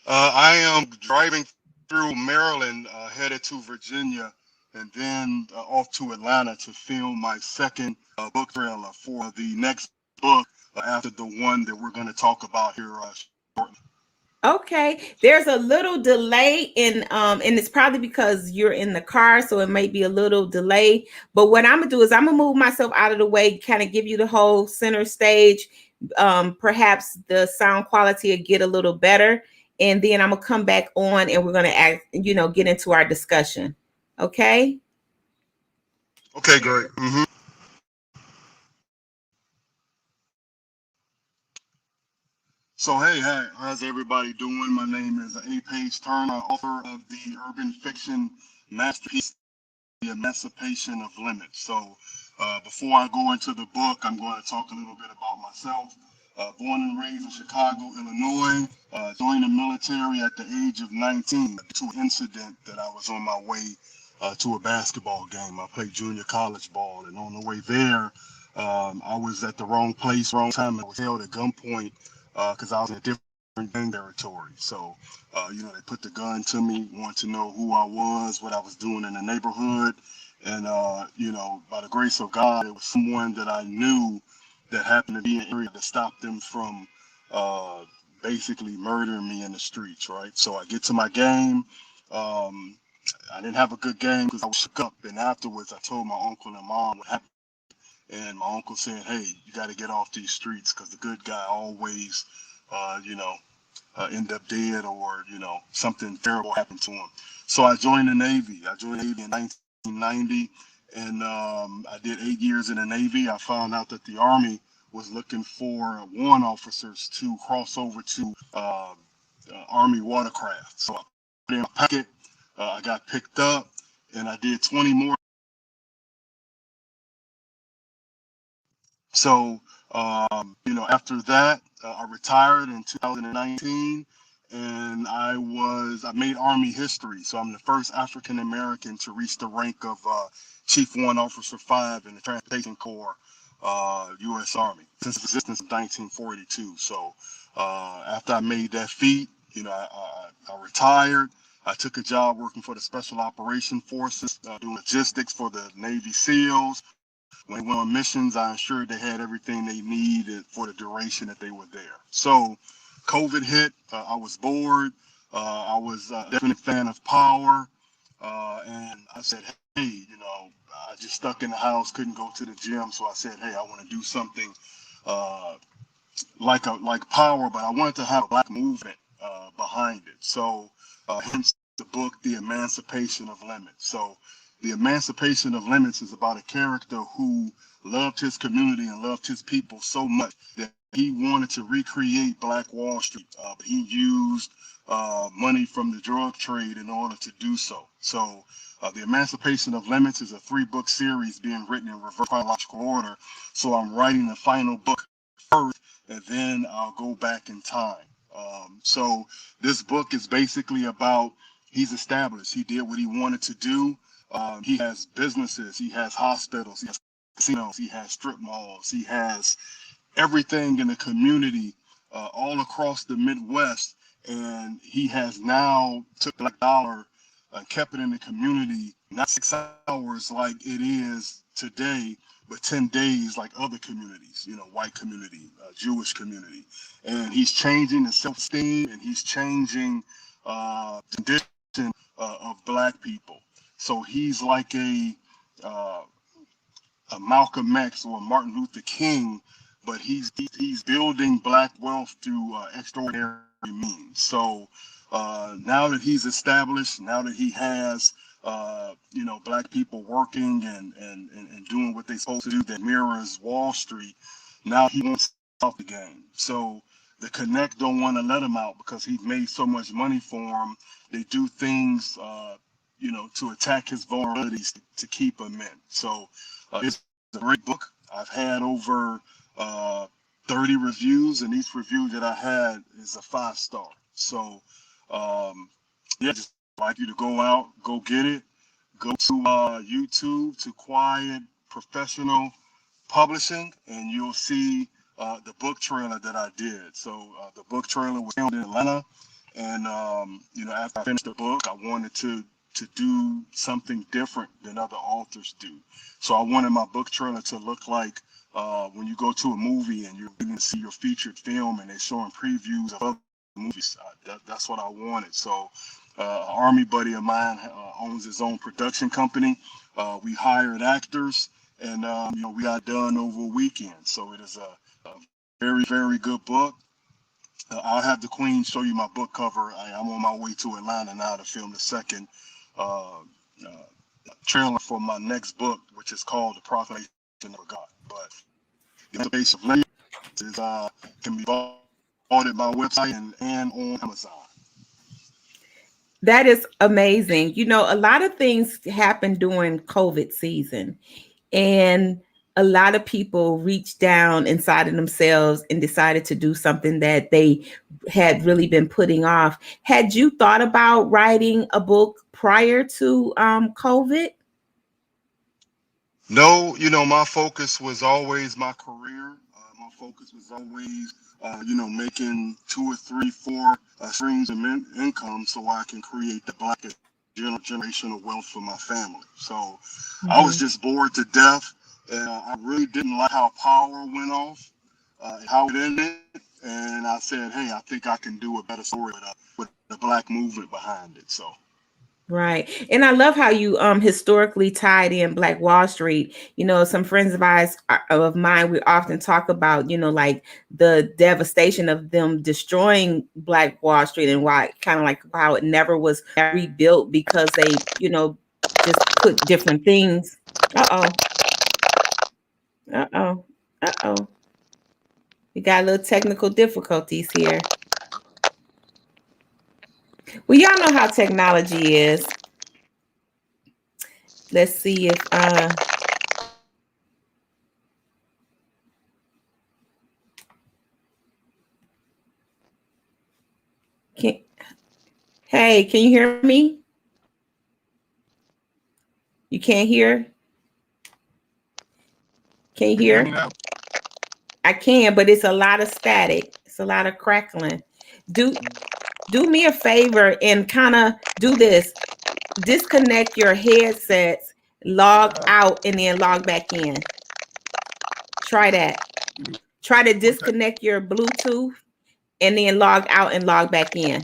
I am driving through Maryland, headed to Virginia, and then off to Atlanta to film my second book trailer for the next book after the one that we're going to talk about here shortly. Okay, there's a little delay and it's probably because you're in the car, so it may be a little delay. But what I'm gonna do is I'm gonna move myself out of the way, kind of give you the whole center stage. Perhaps the sound quality will get a little better, and then I'm gonna come back on and we're gonna get into our discussion. Okay. Okay, great. So, hey, how's everybody doing? My name is A. Page Turner, author of the urban fiction masterpiece The Emancipation of Limits. So before I go into the book, I'm going to talk a little bit about myself. Born and raised in Chicago, Illinois, joined the military at the age of 19 to an incident that I was on my way to a basketball game. I played junior college ball, and on the way there, I was at the wrong place, wrong time. I was held at gunpoint because I was in a different gang territory. So, they put the gun to me, wanted to know who I was, what I was doing in the neighborhood. And, by the grace of God, it was someone that I knew that happened to be in an area that stopped them from basically murdering me in the streets, right? So I get to my game. I didn't have a good game because I was shook up. And afterwards, I told my uncle and mom what happened. And my uncle said, hey, you got to get off these streets because the good guy always, end up dead or, something terrible happened to him. So I joined the Navy. I joined the Navy in 1990, and I did 8 years in the Navy. I found out that the Army was looking for warrant officers to cross over to Army watercraft. So I put in my packet. I got picked up, and I did 20 more. So, after that, I retired in 2019, and I made Army history. So I'm the first African American to reach the rank of Chief Warrant Officer 5 in the Transportation Corps, U.S. Army, since its existence in 1942. So after I made that feat, I retired. I took a job working for the Special Operation Forces, doing logistics for the Navy SEALs. When they went on missions, I ensured they had everything they needed for the duration that they were there. So COVID hit. I was bored. I was a definite fan of power. And I said, hey, I just stuck in the house, couldn't go to the gym. So I said, hey, I want to do something like power, but I wanted to have a black movement behind it. So hence the book, The Emancipation of Limits. So The Emancipation of Limits is about a character who loved his community and loved his people so much that he wanted to recreate Black Wall Street. He used money from the drug trade in order to do so. So The Emancipation of Limits is a 3-book series being written in reverse chronological order. So I'm writing the final book first, and then I'll go back in time. So this book is basically about, he's established, he did what he wanted to do. He has businesses, he has hospitals, he has casinos, he has strip malls, he has everything in the community all across the Midwest. And he has now took Black Dollar and kept it in the community, not 6 hours like it is today, but 10 days like other communities, white community, Jewish community. And he's changing the self-esteem, and he's changing the condition of Black people. So he's like a Malcolm X or Martin Luther King, but he's building Black wealth through extraordinary means. So now that he's established, now that he has Black people working and doing what they're supposed to do that mirrors Wall Street, now he wants off the game. So the Connect don't want to let him out because he's made so much money for him. They do things to attack his vulnerabilities to keep him in. So it's a great book. I've had over 30 reviews, and each review that I had is a 5-star. So just like you to go out, go get it. Go to YouTube to Quiet Professional Publishing, and you'll see the book trailer that I did. So the book trailer was filmed in Atlanta, and after I finished the book, I wanted to do something different than other authors do. So I wanted my book trailer to look like when you go to a movie and you're going to see your featured film and they're showing previews of other movies. That's what I wanted. So an Army buddy of mine owns his own production company. We hired actors, and we got done over a weekend. So it is a very, very good book. I'll have the Queen show you my book cover. I'm on my way to Atlanta now to film the second trailer for my next book, which is called The Proclamation of God. But the Emancipation of Limits is can be bought at my website and on Amazon. That is amazing. You know, a lot of things happened during COVID season, and a lot of people reached down inside of themselves and decided to do something that they had really been putting off. Had you thought about writing a book prior to COVID? No, my focus was always my career. My focus was always, making two or three, four streams of income so I can create the blackest generational wealth for my family. So I was Mhm. just bored to death, and I really didn't like how power went off, how it ended. And I said, hey, I think I can do a better story with the black movement behind it. So. Right. And I love how you historically tied in Black Wall Street. You know, some friends of mine, we often talk about, you know, like the devastation of them destroying Black Wall Street, and why kind of like how it never was rebuilt because they, you know, just put different things. Uh-oh. Uh-oh. Uh-oh. We got a little technical difficulties here. Well, y'all know how technology is. Let's see if can hey, can you hear me? You can't hear? Can you Can you hear me hear? now? I can, but it's a lot of static. It's a lot of crackling. Do me a favor and kind of do this. Disconnect your headsets, log out, and then log back in. Try that. Try to disconnect your Bluetooth and then log out and log back in.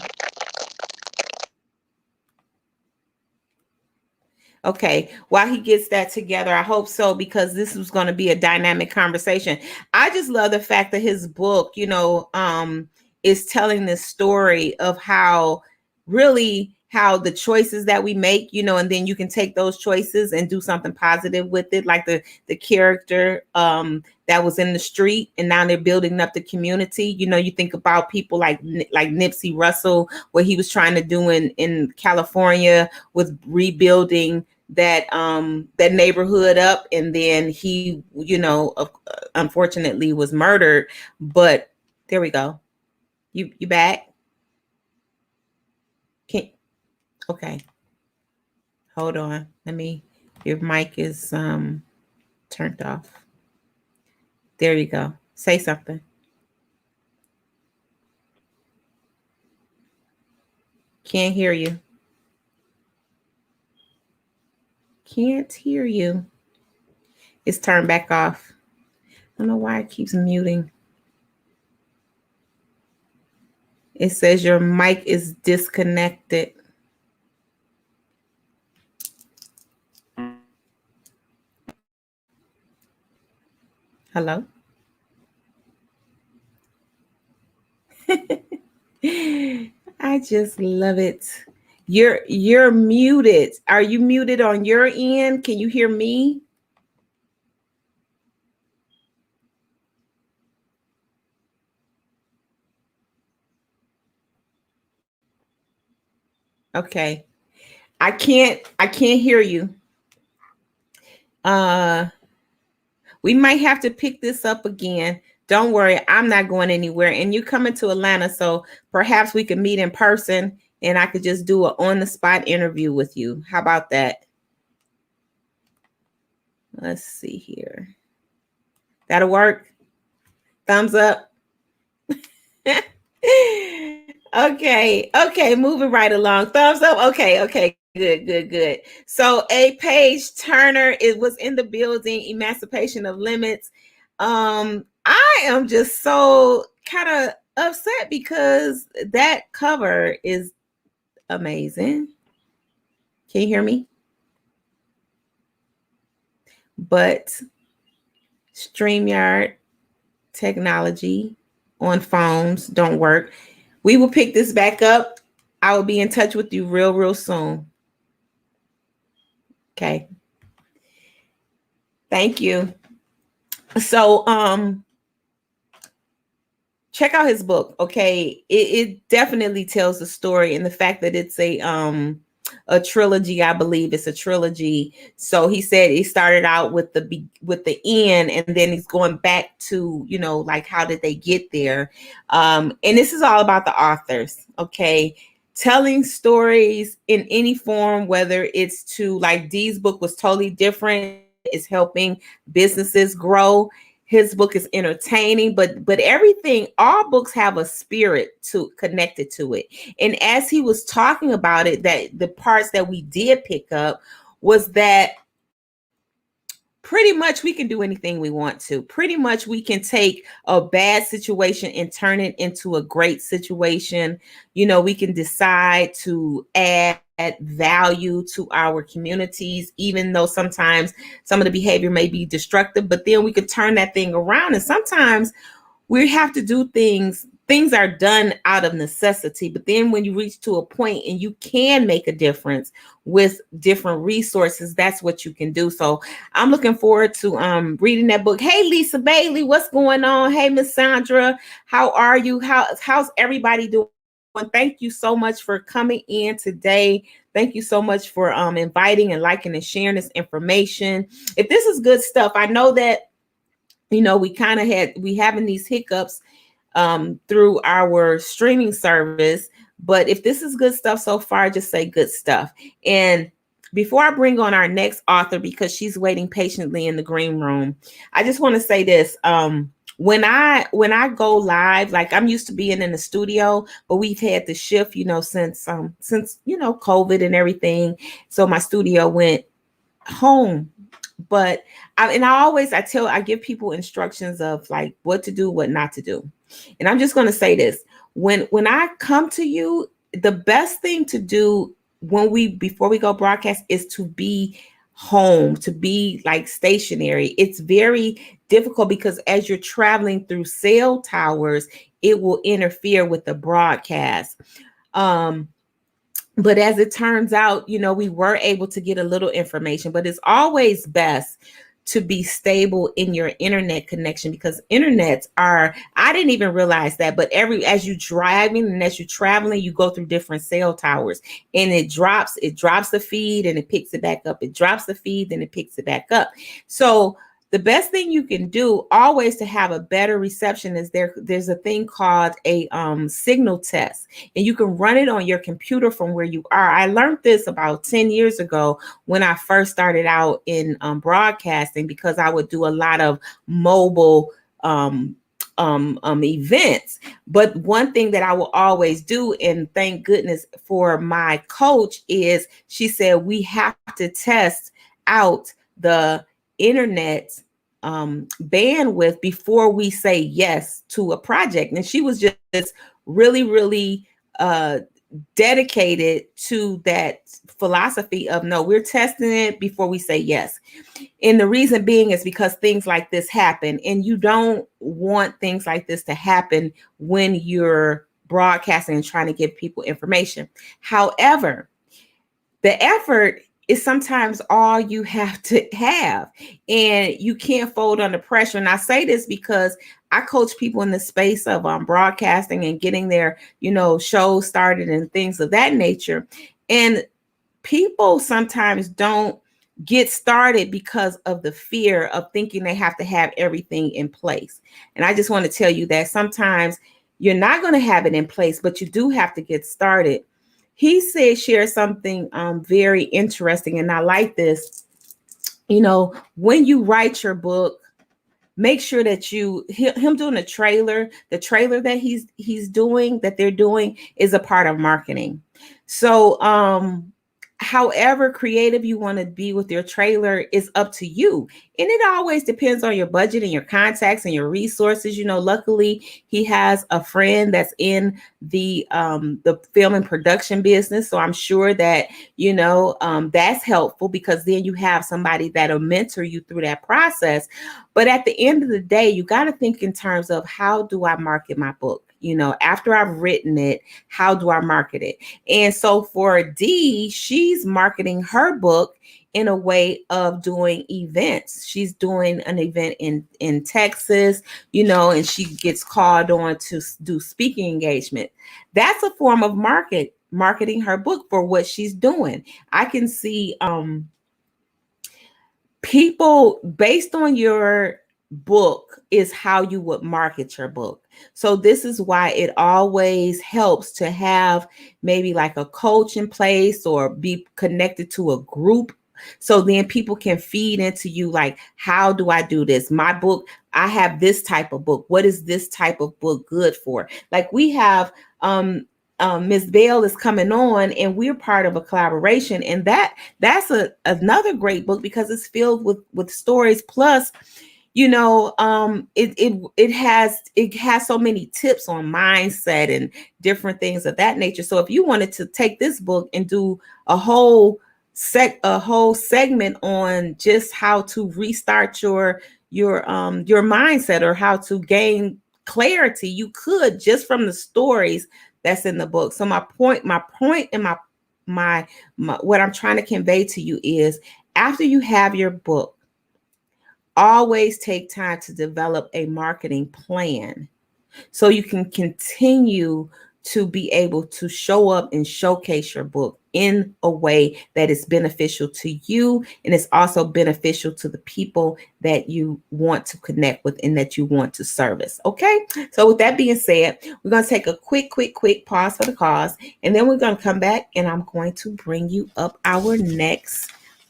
Okay, while he gets that together, I hope so, because this was going to be a dynamic conversation. I just love the fact that his book, you know, is telling this story of how really how the choices that we make, you know, and then you can take those choices and do something positive with it, like the character that was in the street, and now they're building up the community. You know, you think about people like Nipsey Russell, what he was trying to do in California with rebuilding that neighborhood up, and then he, you know, unfortunately was murdered. But there we go. You back? Can Okay, hold on, let me, your mic is turned off. There you go, say something. Can't hear you. Can't hear you. It's turned back off. I don't know why it keeps muting. It says your mic is disconnected. Hello? I just love it. You're muted. Are you muted on your end? Can you hear me? Okay. I can't hear you. Uh we might have to pick this up again. Don't worry, I'm not going anywhere. And you coming to Atlanta, so perhaps we could meet in person and I could just do an on-the-spot interview with you. How about that? Let's see here. That'll work. Thumbs up. Okay, moving right along. Thumbs up. Okay, good. So A Page Turner, it was in the building, Emancipation of Limits. I am just so kind of upset because that cover is amazing. Can you hear me? But StreamYard technology on phones don't work. We will pick this back up. I will be in touch with you real soon. Okay. Thank you. So check out his book. Okay, it definitely tells the story, and the fact that it's a trilogy. I believe it's a trilogy. So he said he started out with the end, and then he's going back to, like, how did they get there. And this is all about the authors. Okay, telling stories in any form, whether it's to, like, Dee's book was totally different, is helping businesses grow. His book is entertaining, but everything, all books have a spirit to connected to it. And as he was talking about it, that the parts that we did pick up was that pretty much we can do anything we want to. Pretty much we can take a bad situation and turn it into a great situation. We can decide to add value to our communities, even though sometimes some of the behavior may be destructive, but then we could turn that thing around. And sometimes we have to do things are done out of necessity, but then when you reach to a point and you can make a difference with different resources, that's what you can do. So I'm looking forward to reading that book. Hey, Lisa Bailey, what's going on? Hey, Miss Sandra, how are you? How's everybody doing? Thank you so much for coming in today. Thank you so much for inviting and liking and sharing this information. If this is good stuff, I know that we having these hiccups through our streaming service. But if this is good stuff so far, just say good stuff. And before I bring on our next author, because she's waiting patiently in the green room, I just want to say this. When I go live, like, I'm used to being in the studio, but we've had to shift, since COVID and everything. So my studio went home. But I give people instructions of, like, what to do, what not to do. And I'm just going to say this. When I come to you, the best thing to do before we go broadcast is to be home, to be, like, stationary. It's very difficult because as you're traveling through cell towers, it will interfere with the broadcast. But as it turns out, we were able to get a little information, but it's always best to be stable in your internet connection, because I didn't even realize that, but as you driving and as you're traveling, you go through different cell towers, and it drops the feed and it picks it back up. It drops the feed, then it picks it back up. So the best thing you can do always to have a better reception is there's a thing called a signal test, and you can run it on your computer from where you are. I learned this about 10 years ago when I first started out in broadcasting, because I would do a lot of mobile events. But one thing that I will always do, and thank goodness for my coach, is she said we have to test out the internet bandwidth before we say yes to a project. And she was just really, really dedicated to that philosophy of, no, we're testing it before we say yes. And the reason being is because things like this happen, and you don't want things like this to happen when you're broadcasting and trying to give people information. However, the effort is sometimes all you have to have, and you can't fold under pressure. And I say this because I coach people in the space of broadcasting and getting their, shows started and things of that nature. And people sometimes don't get started because of the fear of thinking they have to have everything in place. And I just want to tell you that sometimes you're not going to have it in place, but you do have to get started. He share something very interesting, and I like this. When you write your book, make sure that him doing the trailer that they're doing is a part of marketing. So however creative you want to be with your trailer is up to you. And it always depends on your budget and your contacts and your resources. Luckily he has a friend that's in the film and production business. So I'm sure that, that's helpful, because then you have somebody that'll mentor you through that process. But at the end of the day, you got to think in terms of, how do I market my book? After I've written it, how do I market it? And so for Dee, she's marketing her book in a way of doing events. She's doing an event in Texas, and she gets called on to do speaking engagement. That's a form of marketing her book for what she's doing. I can see people, based on your book, is how you would market your book. So this is why it always helps to have maybe like a coach in place or be connected to a group. So then people can feed into you, like, how do I do this? My book, I have this type of book. What is this type of book good for? Like, we have Miss Bell is coming on, and we're part of a collaboration, and that's another great book because it's filled with stories. Plus, it has so many tips on mindset and different things of that nature. So if you wanted to take this book and do a whole segment on just how to restart your mindset or how to gain clarity, you could, just from the stories that's in the book. So my point and my what I'm trying to convey to you is, after you have your book, always take time to develop a marketing plan so you can continue to be able to show up and showcase your book in a way that is beneficial to you, and it's also beneficial to the people that you want to connect with and that you want to service. Okay, so with that being said, we're going to take a quick pause for the cause, and then we're going to come back and I'm going to bring you up our next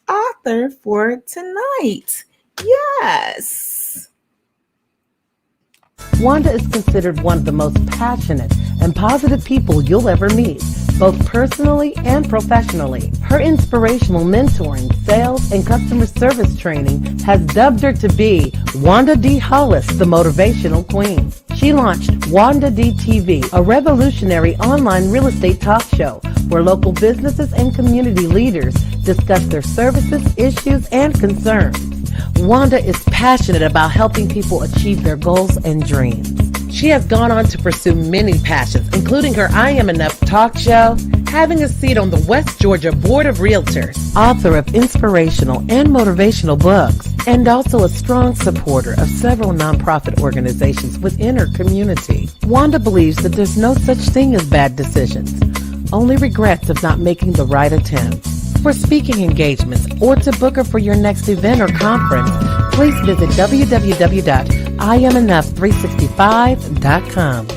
author for tonight. Yes. Wanda is considered one of the most passionate and positive people you'll ever meet, both personally and professionally. Her inspirational mentoring, sales, and customer service training has dubbed her to be Wanda D. Hollis, the Motivational Queen. She launched Wanda D TV, a revolutionary online real estate talk show where local businesses and community leaders discuss their services, issues, and concerns. Wanda is passionate about helping people achieve their goals and dreams. She has gone on to pursue many passions, including her I Am Enough talk show, having a seat on the West Georgia Board of Realtors, author of inspirational and motivational books, and also a strong supporter of several nonprofit organizations within her community. Wanda believes that there's no such thing as bad decisions, only regrets of not making the right attempt. For speaking engagements or to book her for your next event or conference, please visit www.IamEnough365.com.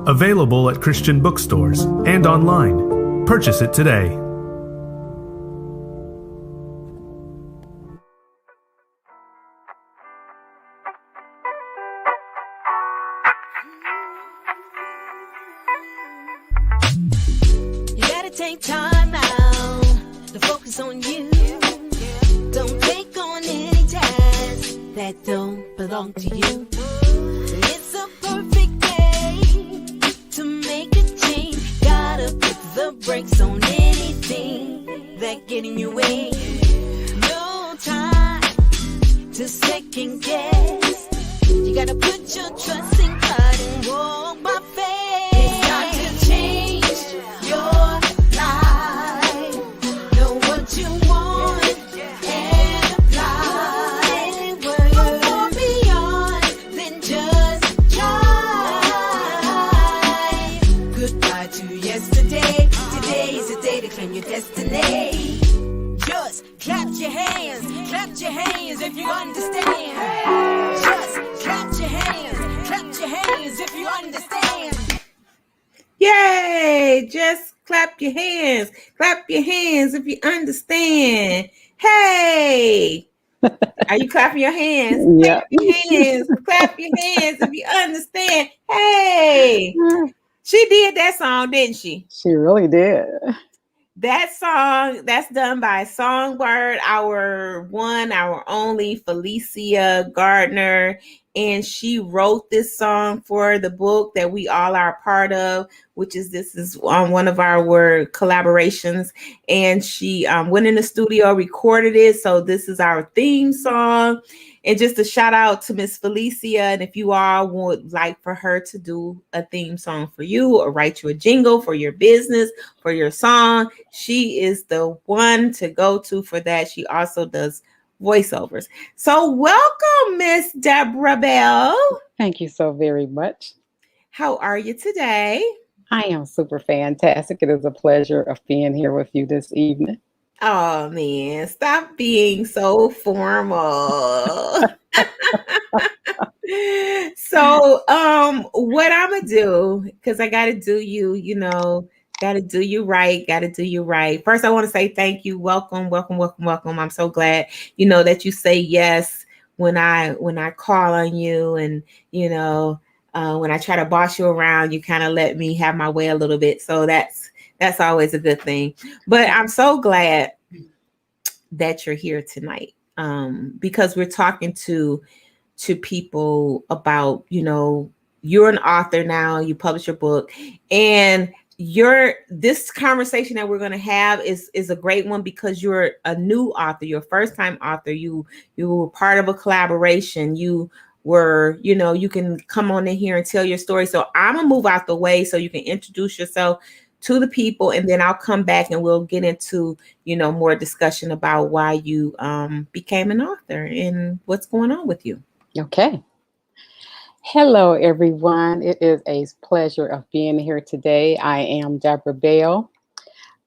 Available at Christian bookstores and online. Purchase it today. You gotta take time out to focus on you. Don't take on any tasks that don't belong to you. It's a perfect day to make a change. Gotta put the brakes on anything that get in your way. No time to second guess. You gotta put your trust in God and walk by faith. It's got to change your life. Know what you want and apply. Go far beyond than just try. Goodbye and your destiny. Just clap your hands if you understand. Just clap your hands if you understand. Yay! Just clap your hands. Clap your hands if you understand. Hey! Are you clapping your hands? Yeah. Clap your hands. Clap your hands if you understand. Hey! She did that song, didn't she? She really did. That song, that's done by Songbird, our one, our only Felicia Gardner. And she wrote this song for the book that we all are a part of, which is this is one of our word collaborations. And she went in the studio, recorded it. So this is our theme song. And just a shout out to Miss Felicia. And if you all would like for her to do a theme song for you or write you a jingle for your business, for your song, she is the one to go to for that. She also does voiceovers. So welcome, Miss Deborah Bell. Thank you so very much. How are you today? I am super fantastic. It is a pleasure of being here with you this evening. Oh man, stop being so formal. So what I'm gonna do, because I gotta do gotta do you right, gotta do you right. First, I want to say thank you. Welcome, welcome, welcome, welcome. I'm so glad that you say yes when I call on you, and when I try to boss you around, you kind of let me have my way a little bit. So that's always a good thing. But I'm so glad that you're here tonight, because we're talking to people about, you're an author now, you publish your book, and this conversation that we're going to have is a great one because you're a new author, you're a first time author, you were part of a collaboration, you were, you can come on in here and tell your story. So I'm gonna move out the way so you can introduce yourself to the people, and then I'll come back and we'll get into more discussion about why you became an author and what's going on with you. Okay. Hello, everyone. It is a pleasure of being here today. I am Deborah Bell.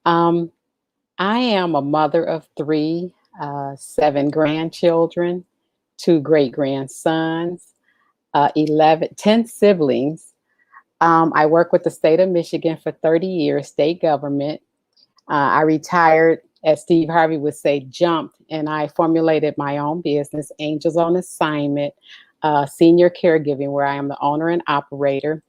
I am a mother of 3, 7 grandchildren, 2 great-grandsons, 10 siblings. I work with the state of Michigan for 30 years, state government. I retired, as Steve Harvey would say, jumped, and I formulated my own business, Angels on Assignment, senior caregiving, where I am the owner and operator.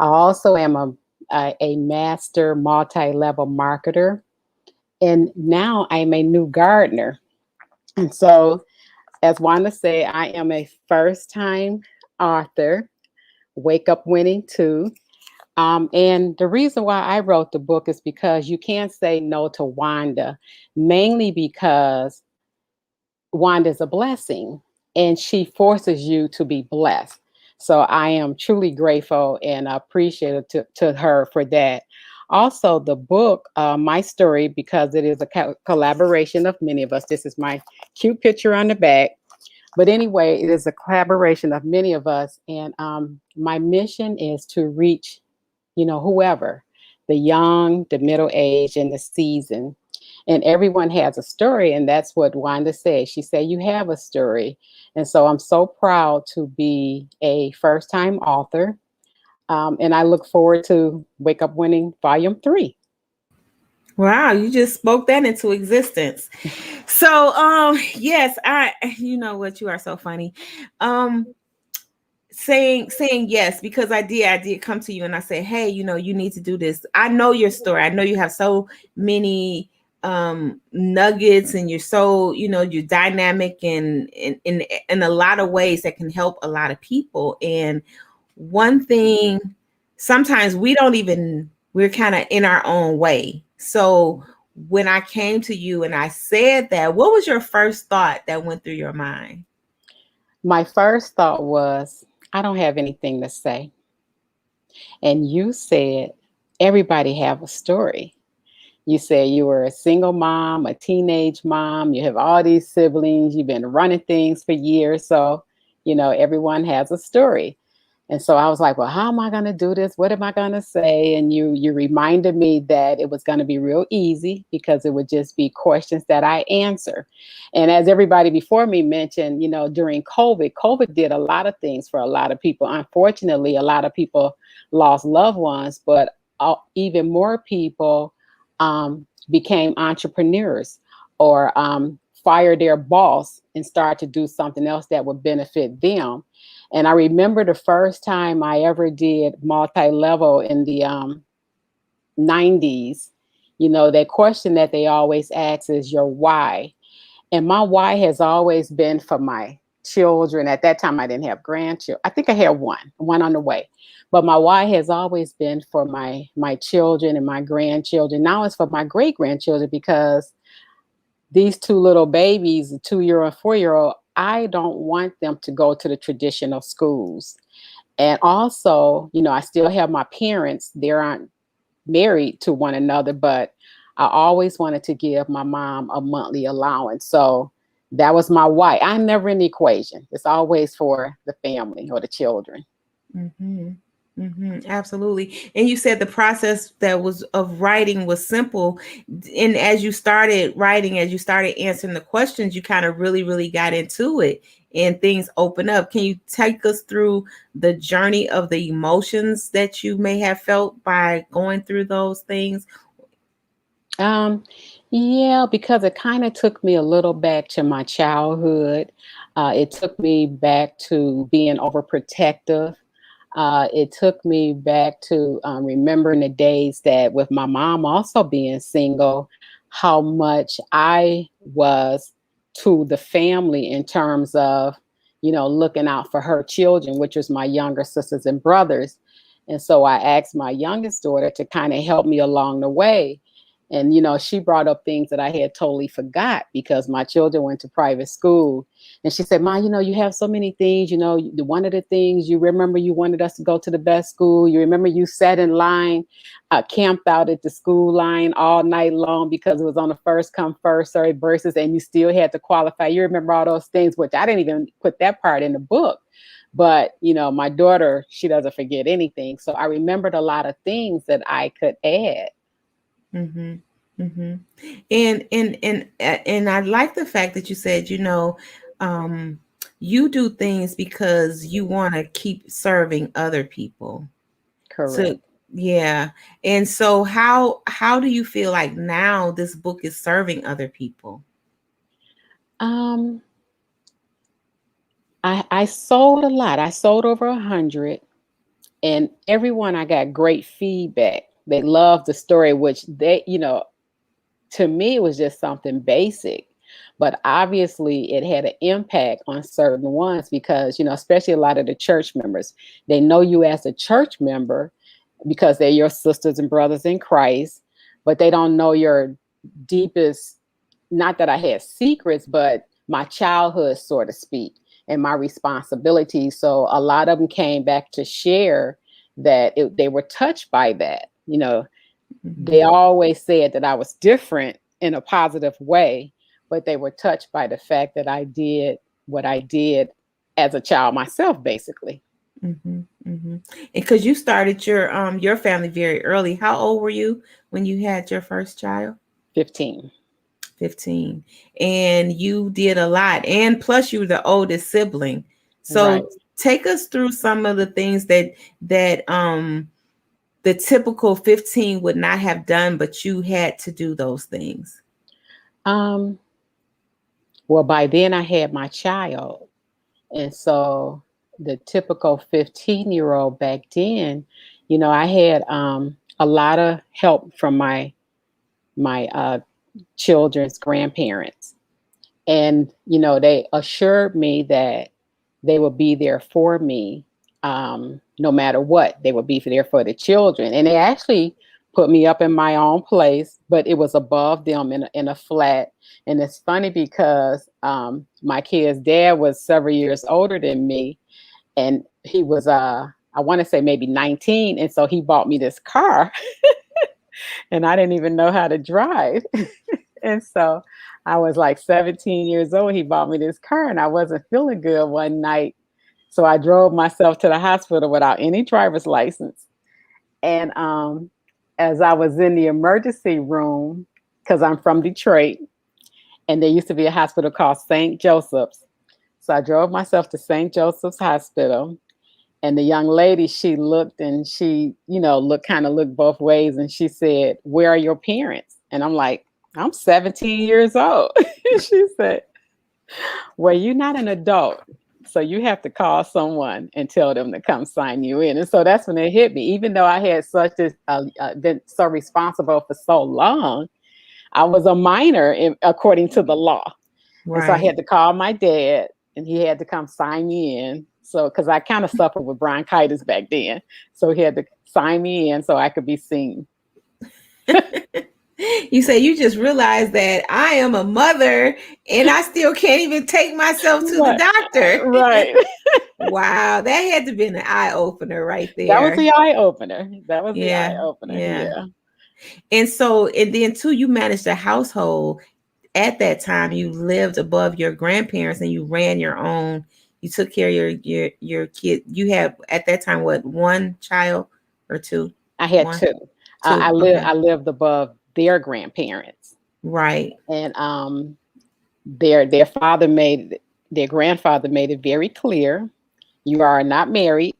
I also am a master multi-level marketer, and now I'm a new gardener. And so, as Wanda said, I am a first-time author, Wake Up Winning too. And the reason why I wrote the book is because you can't say no to Wanda, mainly because Wanda's a blessing and she forces you to be blessed. So I am truly grateful and appreciative to her for that. Also, the book, my story, because it is a collaboration of many of us. This is my cute picture on the back. But anyway, it is a collaboration of many of us. And my mission is to reach, whoever, the young, the middle age, and the seasoned. And everyone has a story. And that's what Wanda said. She said, you have a story. And so I'm so proud to be a first-time author. And I look forward to Wake Up Winning Volume 3. Wow, you just spoke that into existence. So, yes, you know what, you are so funny. Saying yes, because I did come to you and I said, hey, you need to do this. I know your story. I know you have so many nuggets, and you're so, you're dynamic and in a lot of ways that can help a lot of people. And one thing, sometimes we're kind of in our own way. So when I came to you and I said that, what was your first thought that went through your mind? My first thought was, I don't have anything to say. And you said, everybody have a story. You said you were a single mom, a teenage mom, you have all these siblings, you've been running things for years. So, everyone has a story. And so I was like, well, how am I going to do this? What am I going to say? And you reminded me that it was going to be real easy because it would just be questions that I answer. And as everybody before me mentioned, during COVID did a lot of things for a lot of people. Unfortunately, a lot of people lost loved ones, but even more people became entrepreneurs or fired their boss and started to do something else that would benefit them. And I remember the first time I ever did multi-level in the 90s, that question that they always ask is your why. And my why has always been for my children. At that time, I didn't have grandchildren. I think I had one on the way. But my why has always been for my children and my grandchildren. Now it's for my great-grandchildren because these two little babies, the 2-year-old and 4-year-old, I don't want them to go to the traditional schools. And also, I still have my parents. They aren't married to one another, but I always wanted to give my mom a monthly allowance. So that was my why. I'm never in the equation. It's always for the family or the children. Mm-hmm. Mm-hmm. Absolutely. And you said the process that was of writing was simple. And as you started writing, as you started answering the questions, you kind of really, really got into it and things open up. Can you take us through the journey of the emotions that you may have felt by going through those things? Yeah, because it kind of took me a little back to my childhood. It took me back to being overprotective. It took me back to remembering the days that with my mom also being single, how much I was to the family in terms of, looking out for her children, which was my younger sisters and brothers. And so I asked my youngest daughter to kind of help me along the way. And, she brought up things that I had totally forgot because my children went to private school. And she said, Ma, you have so many things, one of the things you remember, you wanted us to go to the best school. You remember you sat in line, camped out at the school line all night long because it was on a first come, first served basis, and you still had to qualify. You remember all those things, which I didn't even put that part in the book. But, my daughter, she doesn't forget anything. So I remembered a lot of things that I could add. Mm-hmm. Mm-hmm. And I like the fact that you said, you do things because you want to keep serving other people. So Correct. yeah. And so how do you feel like now this book is serving other people? Um, I sold a lot. I sold over 100, and everyone I got great feedback. They loved the story, which to me, it was just something basic. But obviously, it had an impact on certain ones because, especially a lot of the church members, they know you as a church member because they're your sisters and brothers in Christ, but they don't know your deepest, not that I had secrets, but my childhood, so to speak, and my responsibilities. So a lot of them came back to share that they were touched by that. They always said that I was different in a positive way, but they were touched by the fact that I did what I did as a child myself, basically. Mm-hmm. Mm-hmm. Because you started your family very early. How old were you when you had your first child? 15. 15. And you did a lot. And plus you were the oldest sibling. Right. So take us through some of the things that the typical 15 would not have done, but you had to do those things. Um, well, by then I had my child. And so the typical 15-year-old back then, I had a lot of help from my children's grandparents. And, they assured me that they would be there for me no matter what. They would be there for the children. And they actually put me up in my own place, but it was above them in a flat. And it's funny because my kid's dad was several years older than me. And he was, I want to say maybe 19. And so he bought me this car and I didn't even know how to drive. And so I was like 17 years old. He bought me this car and I wasn't feeling good one night. So I drove myself to the hospital without any driver's license. And as I was in the emergency room, because I'm from Detroit, and there used to be a hospital called St. Joseph's. So I drove myself to St. Joseph's Hospital. And the young lady, she looked and she, looked both ways. And she said, "Where are your parents?" And I'm like, "I'm 17 years old." She said, "Well, you're not an adult. So you have to call someone and tell them to come sign you in." And so that's when it hit me. Even though I had been so responsible for so long, I was a minor according to the law. Right. And so I had to call my dad and he had to come sign me in. So, because I kind of suffered with bronchitis back then. So he had to sign me in so I could be seen. You say you just realized that I am a mother and I still can't even take myself to the doctor. Right. Wow. That had to be an eye opener right there. That was the eye opener. Yeah. And so, and then too, you managed a household. At that time, you lived above your grandparents and you ran your own. You took care of your kid. You have at that time, what, one child or two? I had one? two. I lived above their grandparents. Right. And their grandfather made it very clear, you are not married.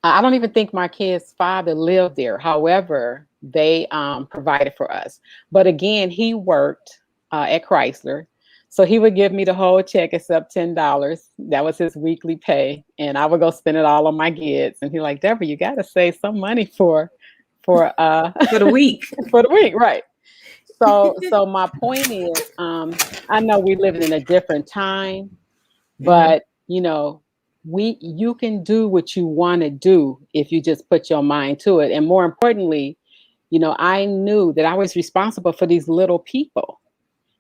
I don't even think my kid's father lived there. However, they provided for us. But again, he worked at Chrysler. So he would give me the whole check except $10. That was his weekly pay. And I would go spend it all on my kids. And he's like, "Deborah, you got to save some money for the week." For the week, right. So my point is, I know we live in a different time, but you can do what you want to do if you just put your mind to it. And more importantly, I knew that I was responsible for these little people.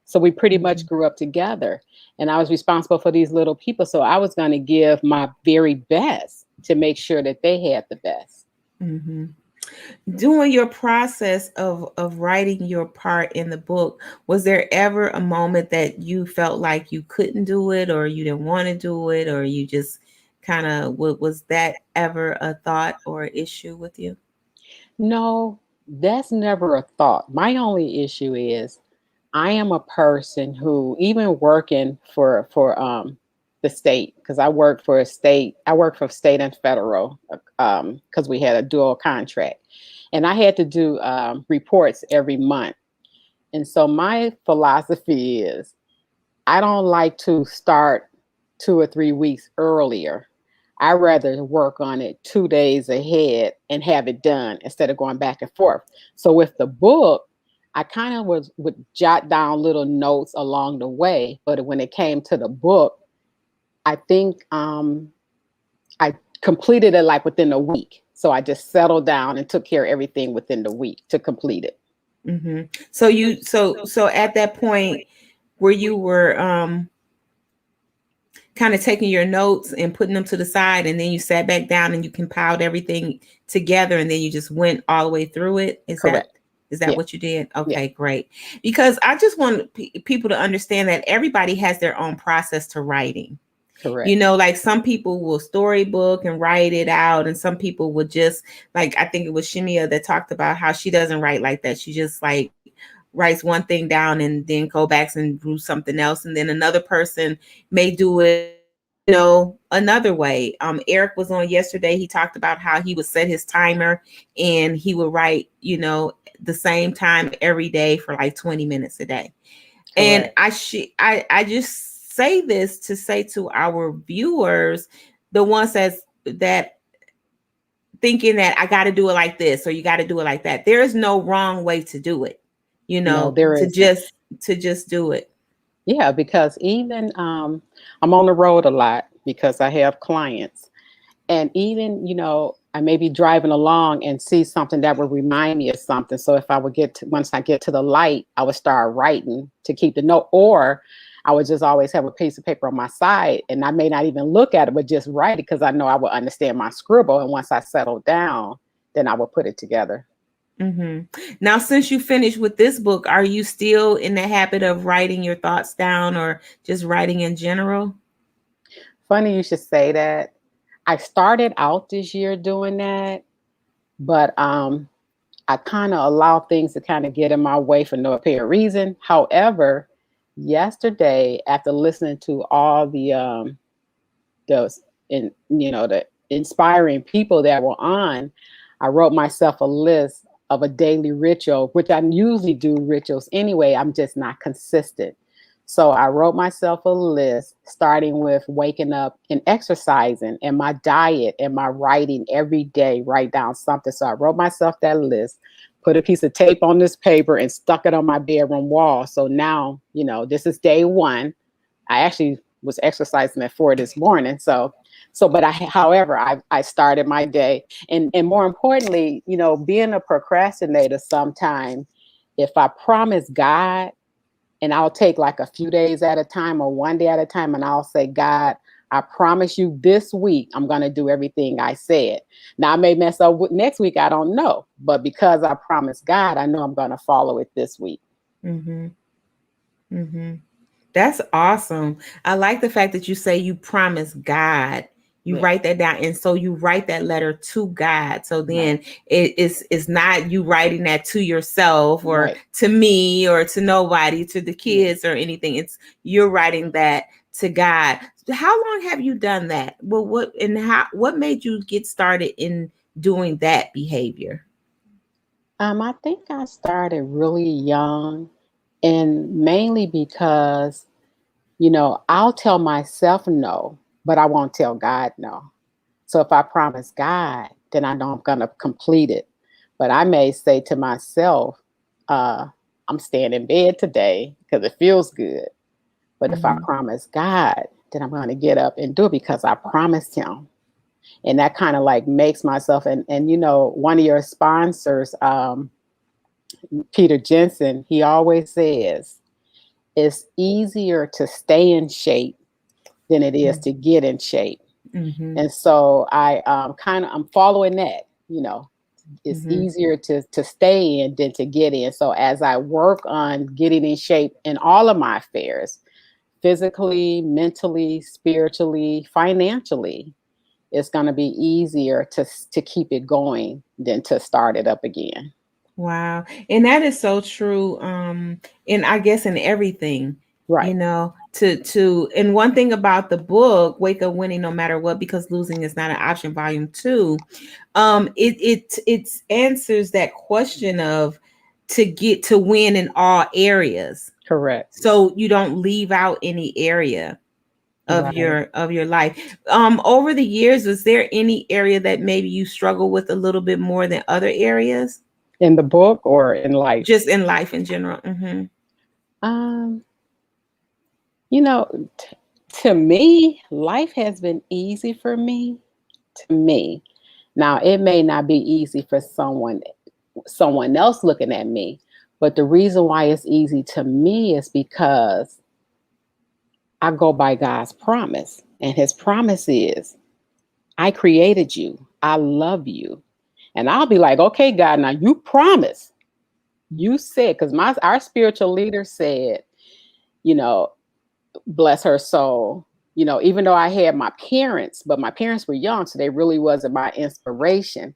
So we pretty much grew up together and I was responsible for these little people. So I was going to give my very best to make sure that they had the best. Mm-hmm. During your process of writing your part in the book, was there ever a moment that you felt like you couldn't do it or you didn't want to do it, or you just kind of, was that ever a thought or issue with you? No, that's never a thought. My only issue is I am a person who, even working for the state, because I work for state and federal, because we had a dual contract, and I had to do reports every month. And so my philosophy is I don't like to start 2 or 3 weeks earlier. I rather work on it 2 days ahead and have it done instead of going back and forth. So with the book, I kind of would jot down little notes along the way, but when it came to the book, I think I completed it like within a week. So I just settled down and took care of everything within the week to complete it. Mm-hmm. So at that point where you were kind of taking your notes and putting them to the side, and then you sat back down and you compiled everything together, and then you just went all the way through it. Correct. Is that Yeah. what you did? Okay, Yeah. great. Because I just want people to understand that everybody has their own process to writing. Correct. Like some people will storybook and write it out, and some people would just, like, I think it was Shimia that talked about how she doesn't write like that. She just like writes one thing down and then go back and do something else, and then another person may do it another way. Eric was on yesterday. He talked about how he would set his timer and he would write the same time every day for like 20 minutes a day. Correct. And I just say this to say to our viewers, the ones that thinking that I got to do it like this or you got to do it like that, there is no wrong way to do it. No, there to isn't. just do it. Yeah, because even I'm on the road a lot because I have clients, and even I may be driving along and see something that would remind me of something. So if I would once I get to the light, I would start writing to keep the note, or I would just always have a piece of paper on my side, and I may not even look at it, but just write it because I know I will understand my scribble. And once I settle down, then I will put it together. Mm-hmm. Now, since you finished with this book, are you still in the habit of writing your thoughts down or just writing in general? funny you should say that. I started out this year doing that, but I kind of allow things to kind of get in my way for no apparent reason. However, yesterday, after listening to all those the inspiring people that were on, I wrote myself a list of a daily ritual, which I usually do rituals anyway. I'm just not consistent. So I wrote myself a list starting with waking up and exercising and my diet and my writing every day, write down something. So I wrote myself that list, put a piece of tape on this paper and stuck it on my bedroom wall. So now, this is day one. I actually was exercising at 4 this morning. However, I started my day. And more importantly, being a procrastinator sometime, if I promise God, and I'll take like a few days at a time or one day at a time, and I'll say, God, I promise you this week, I'm going to do everything I said. Now I may mess up next week. I don't know. But because I promised God, I know I'm going to follow it this week. Mm-hmm. Mm-hmm. That's awesome. I like the fact that you say you promise God. You write that down. And so you write that letter to God. So then it's not you writing that to yourself or to me or to nobody, to the kids or anything. It's you're writing that to God. How long have you done that? Well, what made you get started in doing that behavior? I think I started really young, and mainly because, I'll tell myself no, but I won't tell God no. So if I promise God, then I know I'm going to complete it. But I may say to myself, I'm staying in bed today because it feels good. But if I promise God, then I'm going to get up and do it because I promised him. And that kind of like makes myself, and one of your sponsors, Peter Jensen, he always says, it's easier to stay in shape than it is to get in shape. Mm-hmm. And so I'm following that, it's easier to stay in than to get in. So as I work on getting in shape in all of my affairs, physically, mentally, spiritually, financially, it's going to be easier to keep it going than to start it up again. Wow. And that is so true. And I guess in everything, right. And one thing about the book, Wake Up Winning No Matter What, because losing is not an option, volume 2, it answers that question of to get to win in all areas. Correct. So you don't leave out any area of your life. Over the years, was there any area that maybe you struggle with a little bit more than other areas? In the book or in life? Just in life in general. To me, life has been easy for me. To me. Now, it may not be easy for someone else looking at me, but the reason why it's easy to me is because I go by God's promise. And his promise is, I created you. I love you. And I'll be like, okay, God, now you promised. You said, because our spiritual leader said, bless her soul, even though I had my parents, but my parents were young, so they really wasn't my inspiration.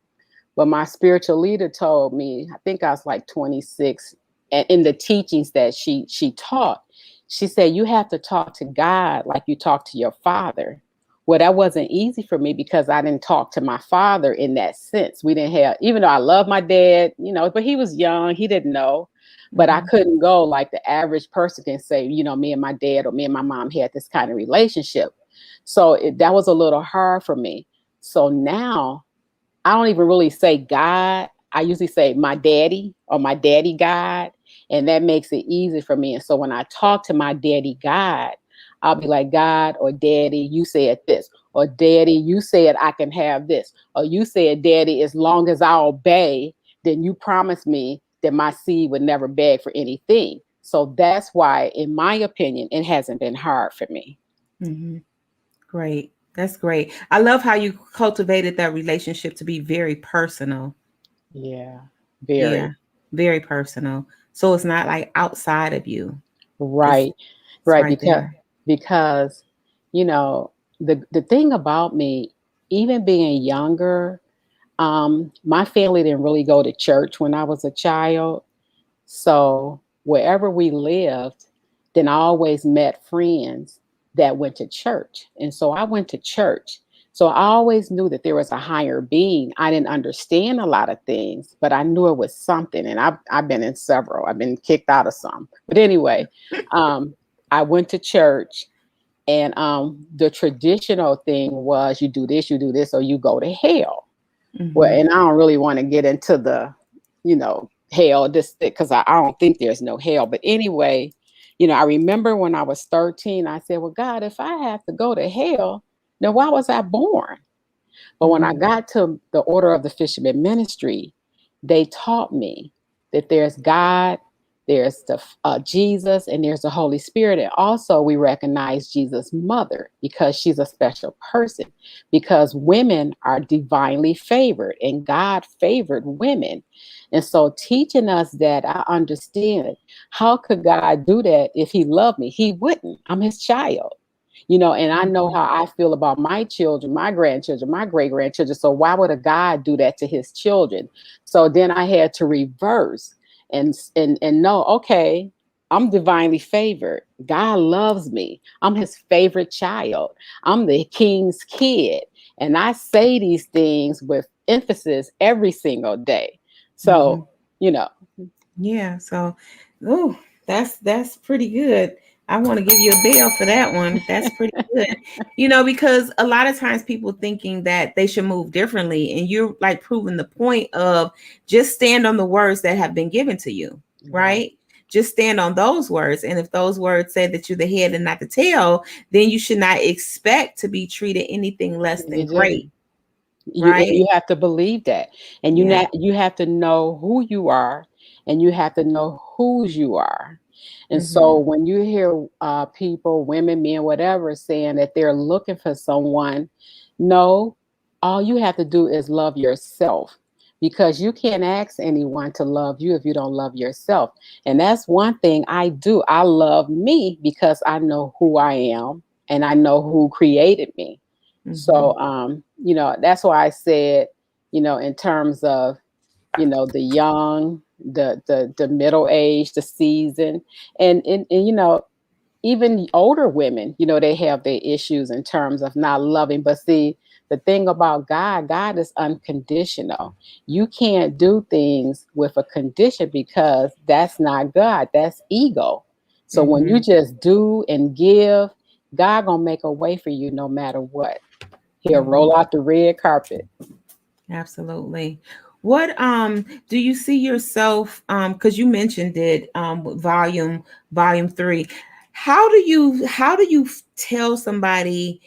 But my spiritual leader told me, I think I was like 26, and in the teachings that she taught, she said, you have to talk to God like you talk to your father. Well, that wasn't easy for me because I didn't talk to my father in that sense. We didn't have, even though I love my dad, but he was young, he didn't know. But I couldn't go like the average person can say, me and my dad or me and my mom had this kind of relationship. So that was a little hard for me. So now I don't even really say God. I usually say my daddy or my daddy God. And that makes it easy for me. And so when I talk to my daddy God, I'll be like, God or daddy, you said this. Or daddy, you said I can have this. Or you said, daddy, as long as I obey, then you promised me that my seed would never beg for anything. So that's why, in my opinion, it hasn't been hard for me. Mm-hmm. Great. That's great. I love how you cultivated that relationship to be very personal. Yeah, very. Yeah, very personal. So it's not like outside of you. Right. Right. Because, the thing about me, even being younger, my family didn't really go to church when I was a child. So wherever we lived, then I always met friends that went to church. And so I went to church. So I always knew that there was a higher being. I didn't understand a lot of things, but I knew it was something. And I've been in several. I've been kicked out of some. But anyway, um, I went to church, and the traditional thing was you do this, or you go to hell. Well, Mm-hmm. and I don't really want to get into the, hell, this, because I don't think there's no hell. But anyway, I remember when I was 13, I said, well, God, if I have to go to hell, then why was I born? But when I Mm-hmm. got to the Order of the Fisherman Ministry, they taught me that there's God, there's the Jesus, and there's the Holy Spirit. And also, we recognize Jesus' mother because she's a special person. Because women are divinely favored, and God favored women. And so, teaching us that, I understand, how could God do that if He loved me? He wouldn't. I'm His child. And I know how I feel about my children, my grandchildren, my great grandchildren. So why would a God do that to his children? So then I had to reverse and know, okay, I'm divinely favored. God loves me. I'm his favorite child. I'm the king's kid. And I say these things with emphasis every single day. Mm-hmm. So, you know, Yeah. So, oh, that's pretty good. I want to give you a bell for that one. That's pretty good. Because a lot of times people thinking that they should move differently, and you're like proving the point of just stand on the words that have been given to you, right. right? Just stand on those words. And if those words say that you're the head and not the tail, then you should not expect to be treated anything less than You just great, and right? you have to believe that, and Yeah. you have to know who you are, and you have to know whose you are. And so Mm-hmm. when you hear people, women, men, whatever, saying that they're looking for someone, no, all you have to do is love yourself, because you can't ask anyone to love you if you don't love yourself. And that's one thing I do. I love me because I know who I am, and I know who created me. Mm-hmm. So, that's why I said, in terms of, the young, the middle age, the seasoned, and even older women, they have their issues in terms of not loving. But see, the thing about God is unconditional. You can't do things with a condition, because that's not God. That's ego. So when you Mm-hmm. just do and give, God gonna make a way for you no matter what. He'll Mm-hmm. roll out the red carpet. Absolutely. What do you see yourself because you mentioned it with volume 3. How do you tell somebody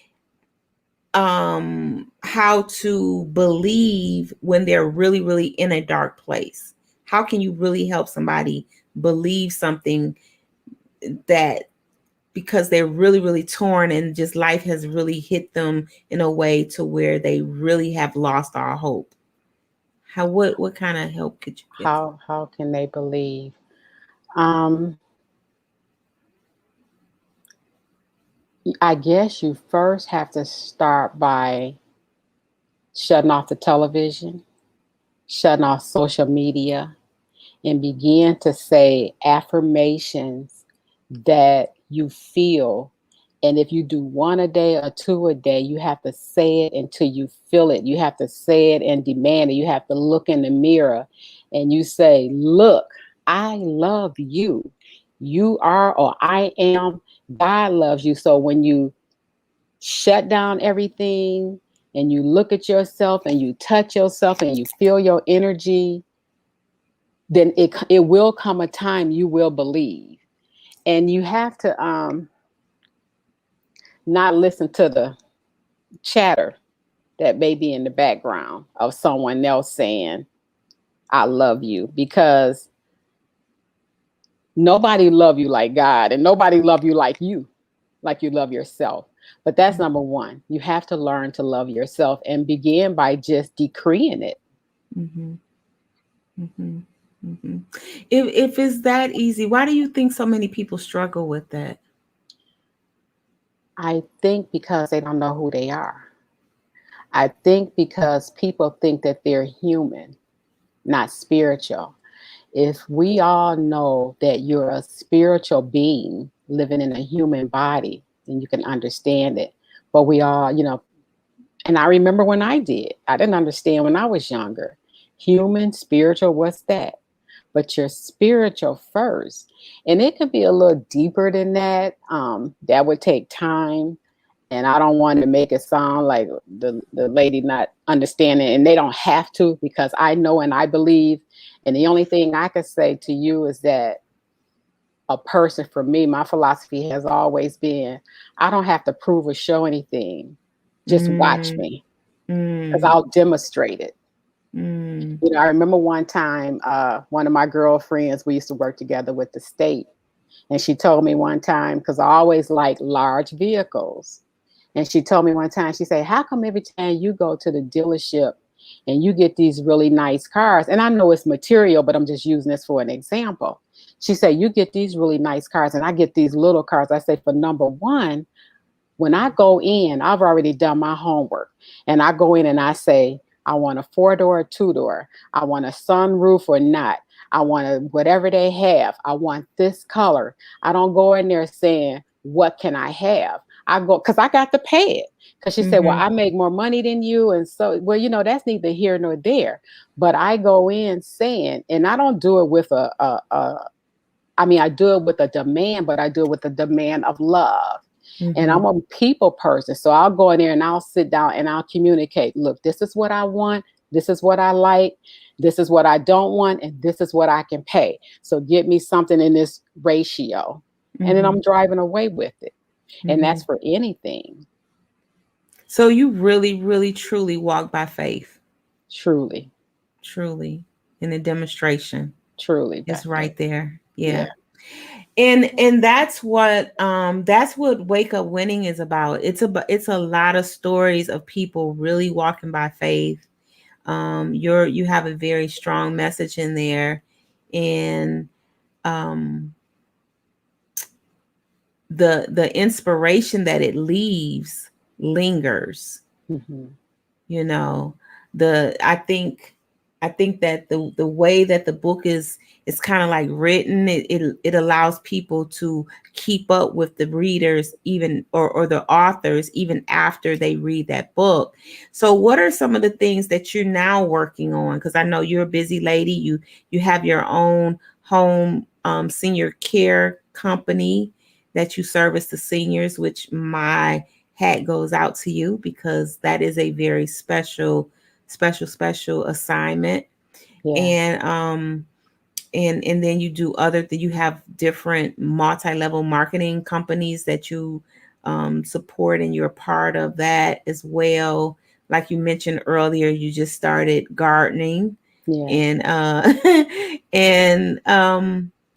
how to believe when they're really really in a dark place? How can you really help somebody believe something that because they're really really torn and just life has really hit them in a way to where they really have lost all hope? What kind of help could you give them? How can they believe? Um, I guess you first have to start by shutting off the television, shutting off social media, and begin to say affirmations that you feel. And if you do one a day or two a day, you have to say it until you feel it. You have to say it and demand it. You have to look in the mirror and you say, look, I love you. You are, or I am, God loves you. So when you shut down everything and you look at yourself and you touch yourself and you feel your energy, then it will come a time you will believe. And you have to not listen to the chatter that may be in the background of someone else saying, I love you, because nobody love you like God, and nobody love you like you love yourself. But that's number one. You have to learn to love yourself and begin by just decreeing it. Mm-hmm. Mm-hmm. Mm-hmm. If it's that easy, why do you think so many people struggle with that? I think because they don't know who they are. I think because people think that they're human, not spiritual. If we all know that you're a spiritual being living in a human body, then you can understand it. But we all, and I remember when I did, I didn't understand when I was younger. Human, spiritual, what's that? But you're spiritual first. And it could be a little deeper than that. That would take time. And I don't want to make it sound like the lady not understanding, and they don't have to, because I know and I believe. And the only thing I can say to you is that a person, for me, my philosophy has always been, I don't have to prove or show anything. Just watch me, because I'll demonstrate it. I remember one time, one of my girlfriends, we used to work together with the state. And she told me one time, because I always like large vehicles. And she told me one time, she said, how come every time you go to the dealership and you get these really nice cars, and I know it's material, but I'm just using this for an example. She said, you get these really nice cars and I get these little cars. I say, for number one, when I go in, I've already done my homework. And I go in and I say, I want a 4-door or 2-door. I want a sunroof or not. I want whatever they have. I want this color. I don't go in there saying, what can I have? I go, because I got to pay it. Because she said, well, I make more money than you. And so, well, that's neither here nor there. But I go in saying, and I don't do it with I do it with a demand, but I do it with a demand of love. And I'm a people person. So I'll go in there and I'll sit down and I'll communicate. Look, this is what I want. This is what I like. This is what I don't want. And this is what I can pay. So get me something in this ratio. And then I'm driving away with it. And that's for anything. So you really, really, truly walk by faith. Truly. Truly. In the demonstration. Truly. It's right there. Yeah. Yeah. And that's what Wake Up Winning is about. It's a lot of stories of people really walking by faith. You have a very strong message in there, and the inspiration that it leaves lingers. I think that the way that the book is kind of like written, it allows people to keep up with the readers, even or the authors, even after they read that book. So what are some of the things that you're now working on? Because I know you're a busy lady. You have your own home senior care company that you service the seniors, which my hat goes out to you, because that is a very special assignment. Yeah. And then you do you have different multi-level marketing companies that you support, and you're part of that as well. Like you mentioned earlier, you just started gardening. Yeah. And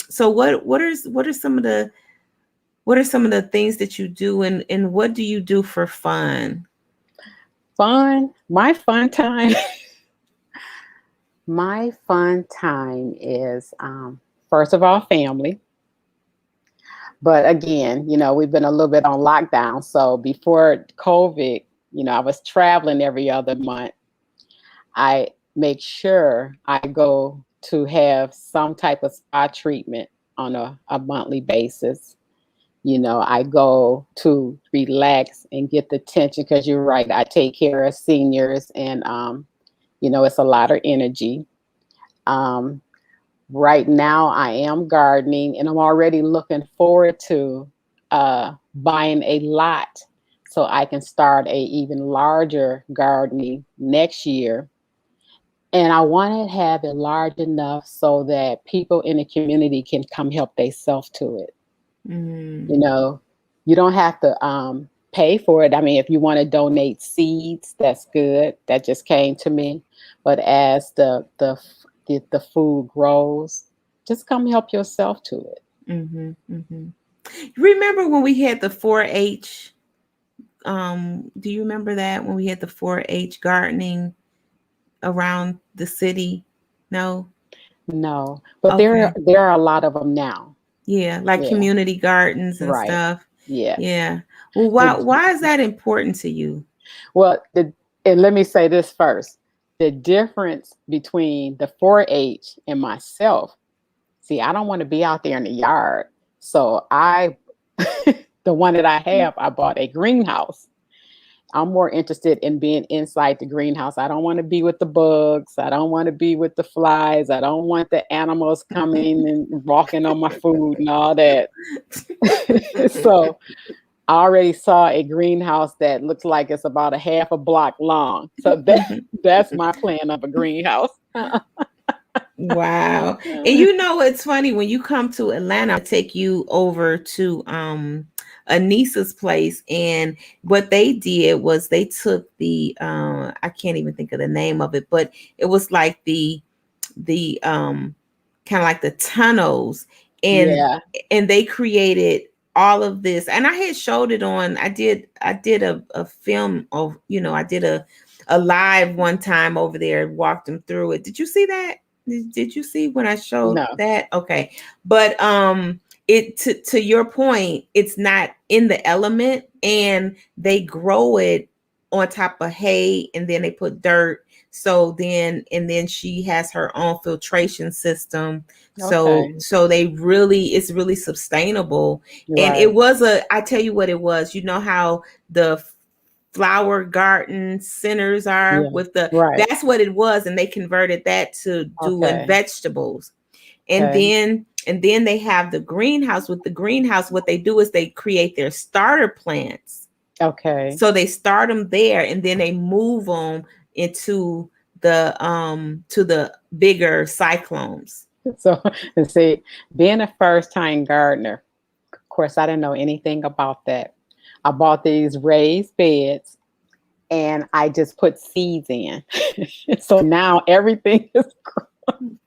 so what are some of the things that you do, and what do you do for fun? My fun time. My fun time is, first of all, family. But again, we've been a little bit on lockdown. So before COVID, I was traveling every other month. I make sure I go to have some type of spa treatment on a monthly basis. I go to relax and get the tension, because you're right, I take care of seniors, and it's a lot of energy. Right now I am gardening, and I'm already looking forward to buying a lot so I can start a even larger gardening next year. And I want to have it large enough so that people in the community can come help themselves to it. You don't have to pay for it. I mean, if you want to donate seeds, that's good. That just came to me. But as the food grows, just come help yourself to it. Remember when we had the 4-H? Do you remember that, when we had the 4-H gardening around the city? No, but okay. there are a lot of them now. Yeah, like community gardens and Right. stuff. Yes. Yeah. Well, why is that important to you? Well, and let me say this first. The difference between the 4-H and myself, see, I don't want to be out there in the yard. So the one that I have, I bought a greenhouse. I'm more interested in being inside the greenhouse. I don't want to be with the bugs. I don't want to be with the flies. I don't want the animals coming and walking on my food and all that. So I already saw a greenhouse that looks like it's about a half a block long. So that's my plan of a greenhouse. Wow. And you know, it's funny when you come to Atlanta, I'll take you over to a niece's place. And what they did was they took the I can't even think of the name of it, but it was like the kind of like the tunnels, and Yeah. they created all of this. And I had showed it on, I did a film of, I did a live one time over there, walked them through it. Did you see that? Did you see when I showed No. that? Okay. But it to your point, it's not in the element, and they grow it on top of hay, and then they put dirt. So then she has her own filtration system. Okay. So it's really sustainable. And Right. it was I tell you what it was. You know how the flower garden centers are Yeah. with Right. that's what it was, and they converted that to doing Okay. vegetables. And Okay. then they have the greenhouse. With the greenhouse, what they do is they create their starter plants. Okay. So they start them there, and then they move them into the bigger cyclones. So, and see, being a first time gardener, of course, I didn't know anything about that. I bought these raised beds and I just put seeds in. So now everything is growing.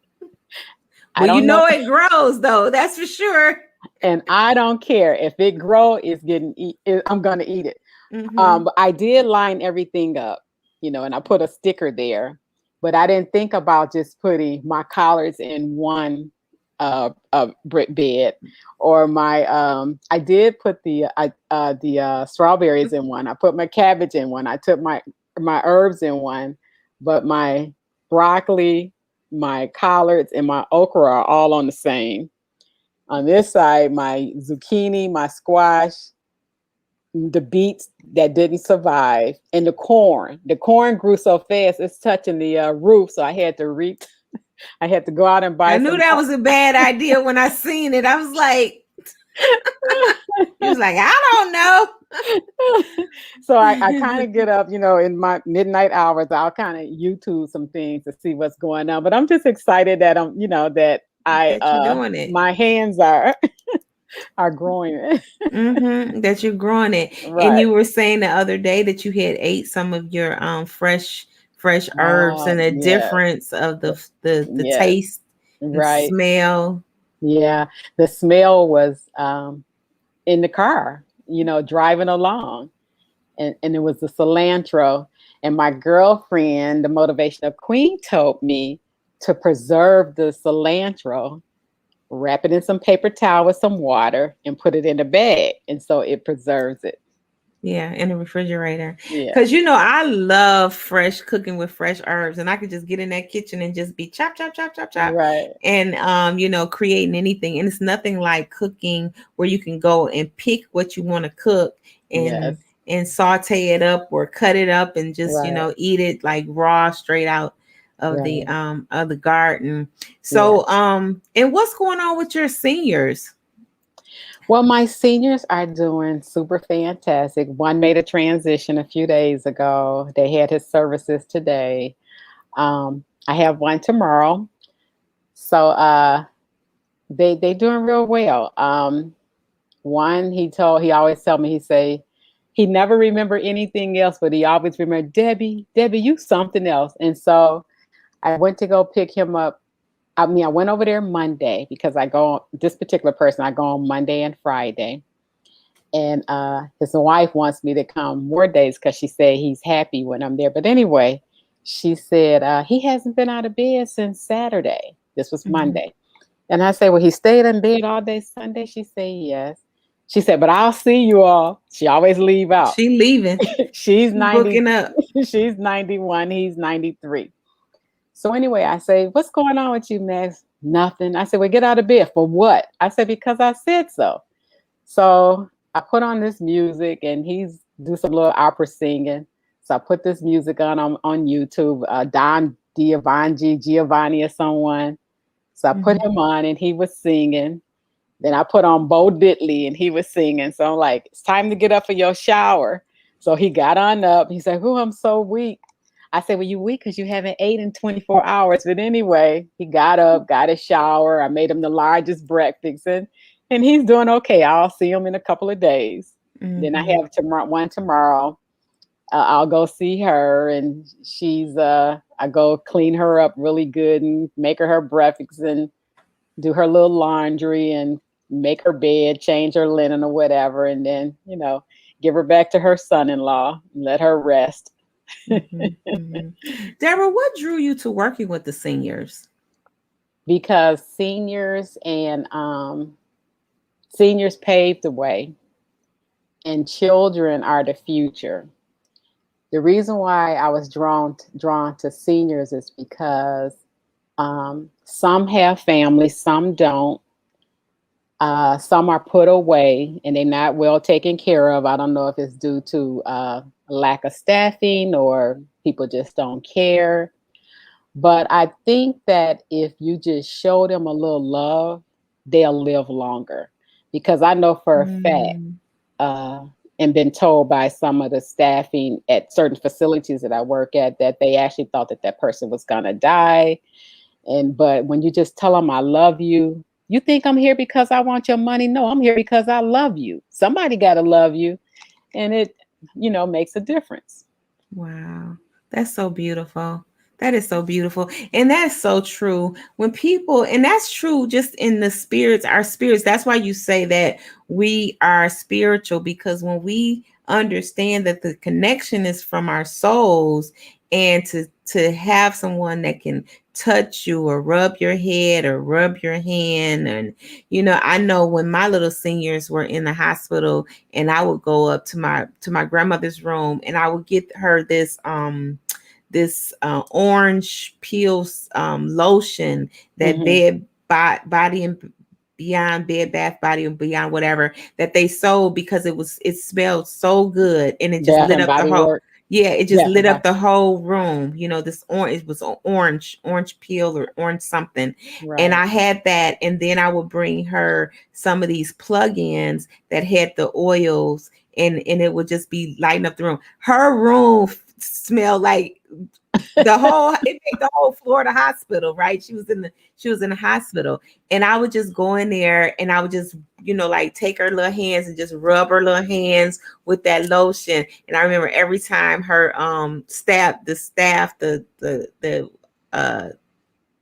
I Well, don't know. it grows though, that's for sure. And I don't care if it grow, it's getting I'm gonna eat it. Mm-hmm. But I did line everything up, and I put a sticker there, but I didn't think about just putting my collards in one brick bed, or my I did put the strawberries in one. I put my cabbage in one. I took my herbs in one, but my broccoli, my collards, and my okra are all on the same. On this side, my zucchini, my squash, the beets that didn't survive, and the corn. The corn grew so fast it's touching the roof, so I had to I had to go out and buy I knew some. that was a bad idea when I seen it. I was like, he was like, I don't know. So I kind of get up, in my midnight hours, I'll kind of YouTube some things to see what's going on. But I'm just excited that that you're doing it. my hands are growing it. Mm-hmm, that you're growing it. Right. And you were saying the other day that you had ate some of your fresh herbs, and the Yes. difference of the Yes. taste and Right. smell. Yeah, the smell was in the car, driving along, and it was the cilantro. And my girlfriend, the motivational queen, told me to preserve the cilantro, wrap it in some paper towel with some water, and put it in a bag, and so it preserves it. Yeah, in the refrigerator. Yeah. Because I love cooking with fresh herbs, and I could just get in that kitchen and just be chop, chop, chop, chop, chop. Right. And creating anything. And it's nothing like cooking where you can go and pick what you want to cook and Yes. saute it up or cut it up and just, Right. eat it like raw straight out of Right. the garden. So and what's going on with your seniors? Well, my seniors are doing super fantastic. One made a transition a few days ago. They had his services today. I have one tomorrow. So they doing real well. One, he always tell me, he say he never remember anything else, but he always remember, Debbie, you something else. And so I went to go pick him up. I went over there Monday because this particular person, I go on Monday and Friday. And his wife wants me to come more days because she said he's happy when I'm there. But anyway, she said he hasn't been out of bed since Saturday. This was Monday. And I said, well, he stayed in bed all day Sunday? She said, yes. She said, but I'll see you all. She always leave out. She leaving. She's 90. Booking up. She's 91. He's 93. So anyway, I say, what's going on with you, Max? Nothing. I said, well, get out of bed. For what? I said, because I said so. So I put on this music and he's do some little opera singing. So I put this music on YouTube, Don Giovanni or someone. So I put him on and he was singing. Then I put on Bo Diddley and he was singing. So I'm like, it's time to get up for your shower. So he got on up. He said, oh, I'm so weak. I said, well, you weak because you haven't ate in 24 hours. But anyway, he got up, got a shower. I made him the largest breakfast and he's doing okay. I'll see him in a couple of days. Then I have one tomorrow. I'll go see her and she's, I go clean her up really good and make her breakfast and do her little laundry and make her bed, change her linen or whatever. And then, give her back to her son-in-law and let her rest. Deborah, what drew you to working with the seniors? Because seniors and seniors paved the way and children are the future. The reason why I was drawn to seniors is because some have families, some don't. Some are put away and they're not well taken care of. I don't know if it's due to lack of staffing or people just don't care. But I think that if you just show them a little love, they'll live longer. Because I know for a fact, and been told by some of the staffing at certain facilities that I work at, that they actually thought that person was going to die. But when you just tell them, I love you, you think I'm here because I want your money? No, I'm here because I love you. Somebody got to love you. And it, makes a difference. Wow. That's so beautiful. That is so beautiful. And that's so true. When people, and that's true just in the spirits, our spirits, that's why you say that we are spiritual, because when we understand that the connection is from our souls, and to have someone that can touch you or rub your head or rub your hand. And, I know when my little seniors were in the hospital and I would go up to my grandmother's room and I would get her this orange peel lotion that Body and Beyond, Bed Bath Body and Beyond, whatever, that they sold, because it smelled so good and it just lit up the whole. Yeah, it just lit up the whole room. This orange, it was orange peel or orange something. Right. And I had that. And then I would bring her some of these plug-ins that had the oils, and it would just be lighting up the room. Her room smelled like it made the whole Florida hospital, right? She was in the hospital, and I would just go in there and I would just, take her little hands and just rub her little hands with that lotion. And I remember every time her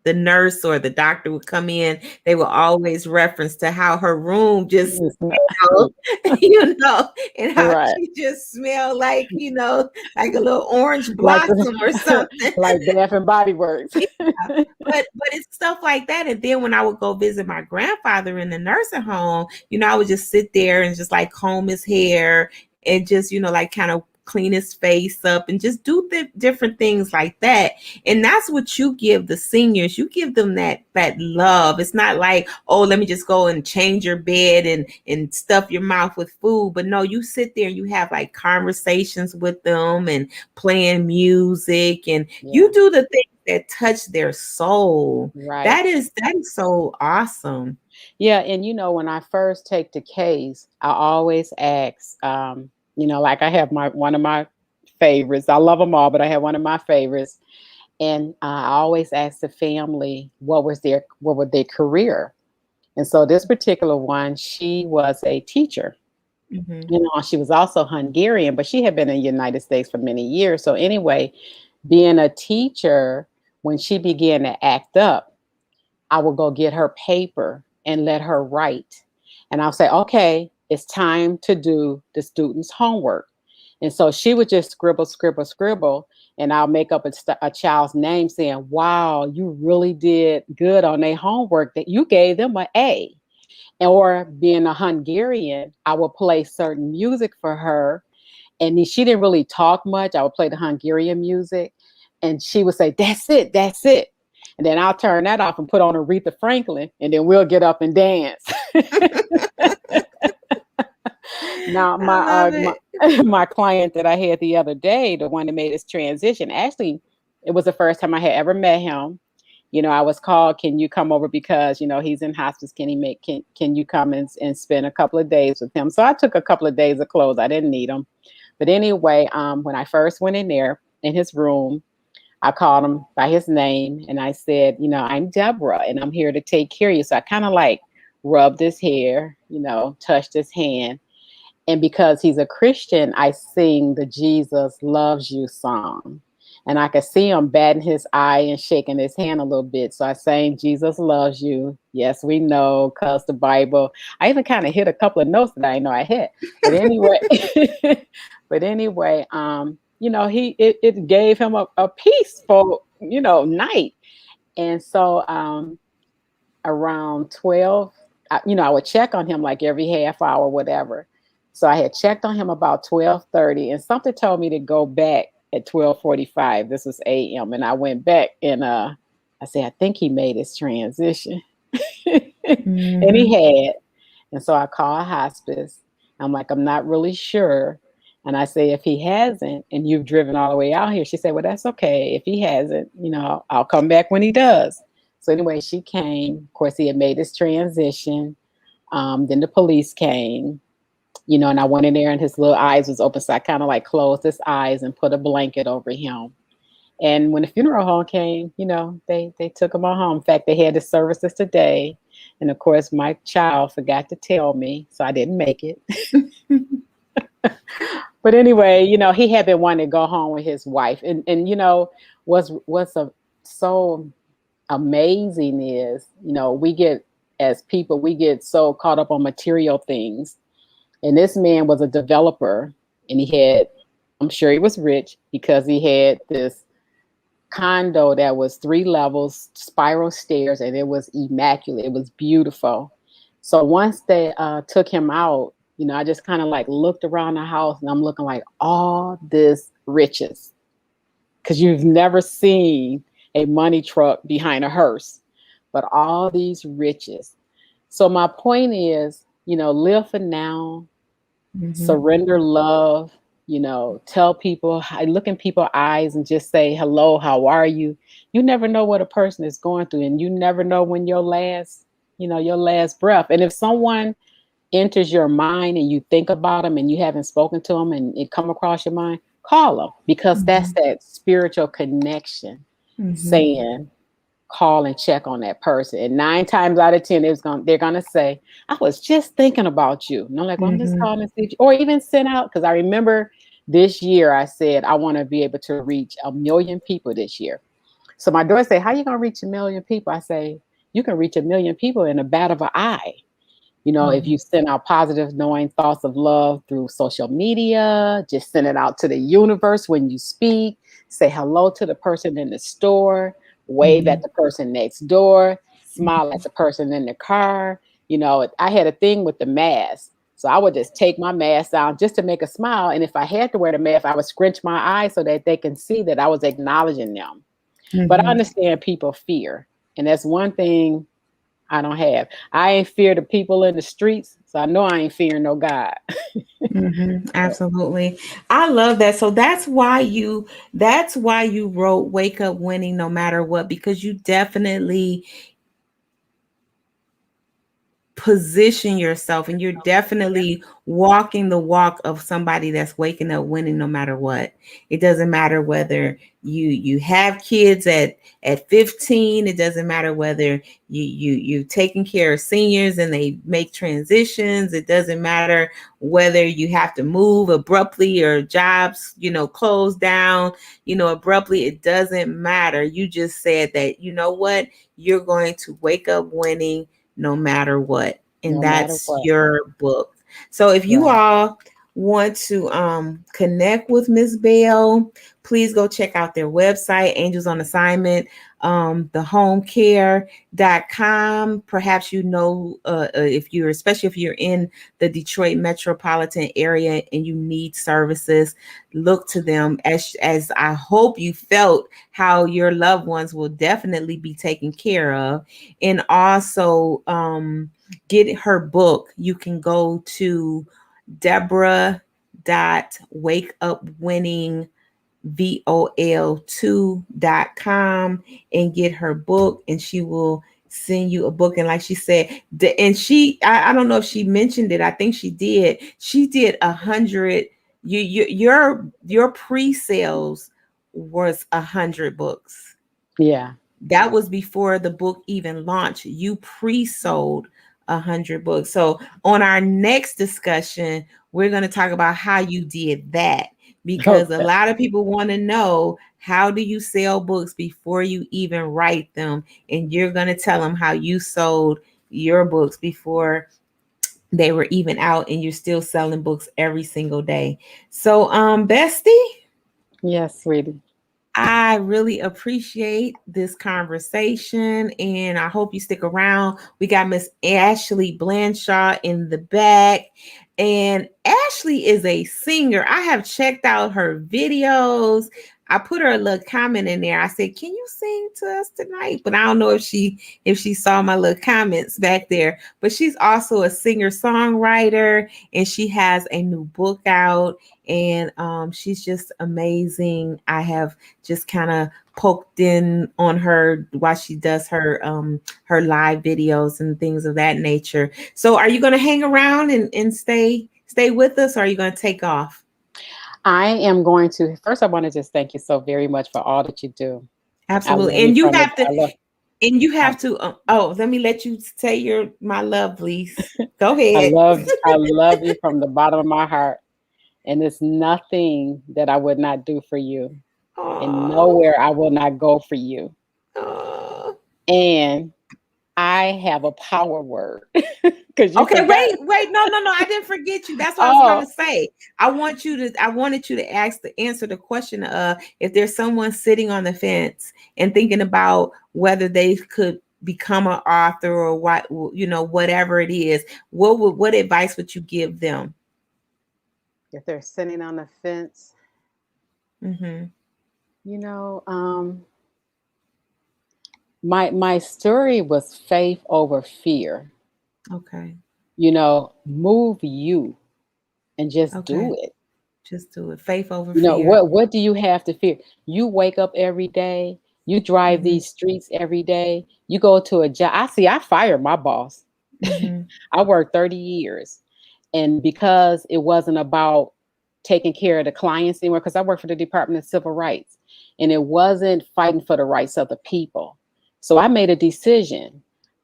the nurse or the doctor would come in, they would always reference to how her room just smelled, and how she just smelled like, like a little orange blossom or something. Like Bath and Body Works. Yeah. But it's stuff like that. And then when I would go visit my grandfather in the nursing home, I would just sit there and just like comb his hair and just, like kind of clean his face up and just do different things like that. And that's what you give the seniors. You give them that love. It's not like, oh, let me just go and change your bed and stuff your mouth with food. But no, you sit there and you have like conversations with them and playing music, and you do the things that touch their soul. Right. That is so awesome. Yeah. And when I first take the case, I always ask, like I have one of my favorites. I love them all, but I have one of my favorites. And I always ask the family, what was their career? And so this particular one, she was a teacher. She was also Hungarian, but she had been in the United States for many years. So anyway, being a teacher, when she began to act up, I would go get her paper and let her write. And I'll say, okay, it's time to do the student's homework. And so she would just scribble, and I'll make up a child's name saying, wow, you really did good on their homework, that you gave them an A. Or being a Hungarian, I would play certain music for her. And she didn't really talk much. I would play the Hungarian music. And she would say, that's it, that's it. And then I'll turn that off and put on Aretha Franklin. And then we'll get up and dance. Now, I love it. my client that I had the other day, the one that made his transition, actually, it was the first time I had ever met him. You know, I was called, can you come over because, you know, he's in hospice. Can you come and spend a couple of days with him? So I took a couple of days of clothes. I didn't need them. But anyway, when I first went in there in his room, I called him by his name and I said, you know, I'm Deborah and I'm here to take care of you. So I kind of like rubbed his hair, you know, touched his hand. And because he's a Christian, I sing the Jesus Loves You song. And I could see him batting his eye and shaking his hand a little bit. So I sang Jesus Loves You. Yes, we know, cause the Bible. I even kind of hit a couple of notes that I didn't know I hit. But anyway, you know, it gave him a peaceful, you know, night. And so around 12, you know, I would check on him like every half hour, whatever. So I had checked on him about 12:30 and something told me to go back at 12:45. This was a.m. And I went back and I said, I think he made his transition. And he had. And so I called hospice. I'm like, I'm not really sure. And I say, if he hasn't, and you've driven all the way out here, she said, well, that's okay. If he hasn't, you know, I'll come back when he does. So anyway, she came. Of course, he had made his transition. Then the police came. You know, and I went in there and his little eyes was open. So I kind of like closed his eyes and put a blanket over him. And when the funeral home came, you know, they took him on home. In fact, they had the services today. And of course, my child forgot to tell me, so I didn't make it. But anyway, you know, he had been wanting to go home with his wife. And you know, what's so amazing is, you know, we get, as people, we get so caught up on material things. And this man was a developer and he had, I'm sure he was rich because he had this condo that was 3 levels, spiral stairs, and it was immaculate. It was beautiful. So once they took him out, you know, I just kind of like looked around the house and I'm looking like all this riches because you've never seen a money truck behind a hearse, but all these riches. So my point is, you know, live for now. Surrender love, you know, tell people, look in people's eyes and just say, hello, how are you? You never know what a person is going through and you never know when your last breath. And if someone enters your mind and you think about them and you haven't spoken to them and it come across your mind, call them because that's that spiritual connection saying, call and check on that person. And 9 times out of 10, they're gonna say, I was just thinking about you. And I'm like, well, I'm just calling to see you. Or even send out, because I remember this year I said I want to be able to reach 1 million people this year. So my daughter said, how are you gonna reach 1 million people? I say, you can reach 1 million people in a bat of an eye. You know, if you send out positive, knowing thoughts of love through social media, just send it out to the universe when you speak, say hello to the person in the store, wave at the person next door, smile at the person in the car. You know, I had a thing with the mask. So I would just take my mask down just to make a smile. And if I had to wear the mask, I would scrunch my eyes so that they can see that I was acknowledging them. But I understand people fear. And that's one thing I don't have. I ain't fear the people in the streets. So I know I ain't fearing no God. Absolutely. I love that. So that's why you wrote Wake Up Winning No Matter What, because you definitely position yourself and you're definitely walking the walk of somebody that's waking up winning no matter what. It doesn't matter whether you have kids at 15. It doesn't matter whether you taking care of seniors and they make transitions. It doesn't matter whether you have to move abruptly or jobs, you know, close down, you know, abruptly. It doesn't matter. You just said that, you know what, you're going to wake up winning no matter what. And No that's matter what. your book. So if you all want to connect with Miss Bell, please go check out their website, Angels on Assignment. thehomecare.com. Perhaps if you're, especially if you're in the Detroit metropolitan area and you need services, look to them, as I hope you felt how your loved ones will definitely be taken care of. And also get her book. You can go to Deborah.wakeupwinning.vol2.com and get her book, and she will send you a book. And like she said, I don't know if she mentioned it, I think she did. She did 100. Your pre-sales was 100 books. Yeah. That was before the book even launched. You pre-sold 100 books. So on our next discussion, we're going to talk about how you did that, because a Okay. lot of people want to know, how do you sell books before you even write them? And you're going to tell them how you sold your books before they were even out, and you're still selling books every single day. So bestie, Yes, sweetie. I really appreciate this conversation, and I hope you stick around. We got Miss Ashley Blanchard in the back, and Ashley is a singer. I have checked out her videos. I put her a little comment in there. I said, "Can you sing to us tonight?" But I don't know if she saw my little comments back there. But she's also a singer-songwriter, and she has a new book out, and she's just amazing. I have just kind of poked in on her while she does her live videos and things of that nature. So are you going to hang around and stay with us, or are you going to take off? I am going to, first, I want to just thank you so very much for all that you do. Absolutely. And you have to let me let you say my love, please. Go ahead. I love you from the bottom of my heart. And there's nothing that I would not do for you. And nowhere I will not go for you. And I have a power word. Okay, wait, no, I didn't forget you. That's what I was going to say. I wanted you to answer the question of, if there's someone sitting on the fence and thinking about whether they could become an author or whatever it is, what advice would you give them? If they're sitting on the fence, my story was faith over fear. Okay. Move you and just do it. Just do it. Faith over fear. What do you have to fear? You wake up every day. You drive these streets every day. You go to a job. I fired my boss. I worked 30 years. And because it wasn't about taking care of the clients anymore, because I worked for the Department of Civil Rights, and it wasn't fighting for the rights of the people. So I made a decision.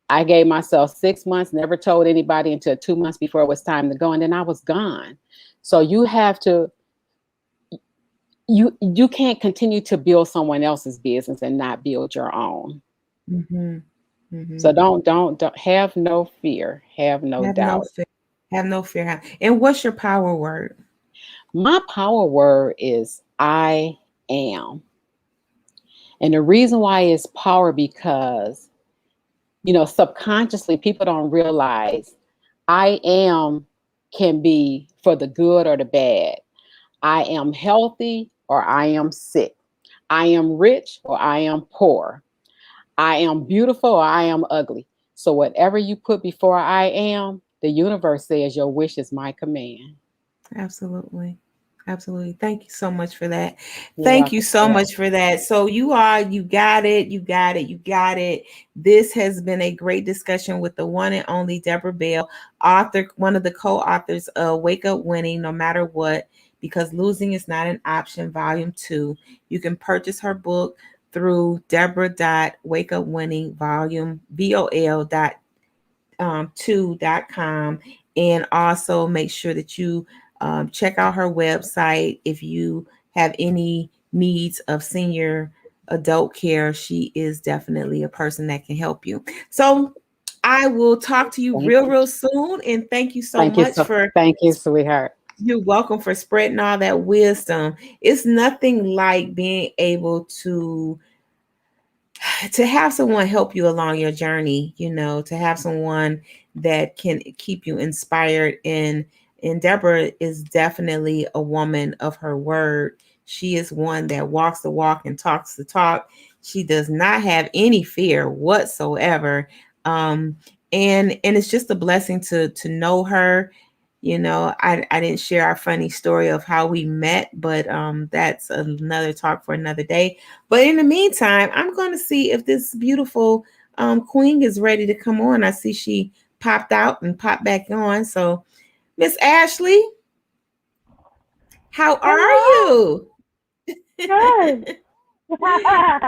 I gave myself 6 months, never told anybody until 2 months before it was time to go. And then I was gone. So you have to, you can't continue to build someone else's business and not build your own. So don't have no fear, have no doubt. Have no fear. And what's your power word? My power word is I am. And the reason why it's power, because subconsciously, people don't realize I am can be for the good or the bad. I am healthy or I am sick. I am rich or I am poor. I am beautiful or I am ugly. So whatever you put before I am, the universe says your wish is my command. Absolutely. Absolutely. Thank you so much for that. Thank you so much for that. So you got it. This has been a great discussion with the one and only Deborah Bell, author, one of the co-authors of Wake Up Winning No Matter What, Because Losing is Not an Option, Volume 2. You can purchase her book through Deborah.wakeupwinning.2.com. And also make sure that you check out her website if you have any needs of senior adult care. She is definitely a person that can help you. So I will talk to you real soon. And thank you so much for. Thank you, sweetheart. You're welcome for spreading all that wisdom. It's nothing like being able to to have someone help you along your journey, to have someone that can keep you inspired. And Deborah is definitely a woman of her word. She is one that walks the walk and talks the talk. She does not have any fear whatsoever. And it's just a blessing to know her. I didn't share our funny story of how we met, but that's another talk for another day. But in the meantime, I'm going to see if this beautiful queen is ready to come on. I see she popped out and popped back on. So, Miss Ashley, how are Hello. you? Good.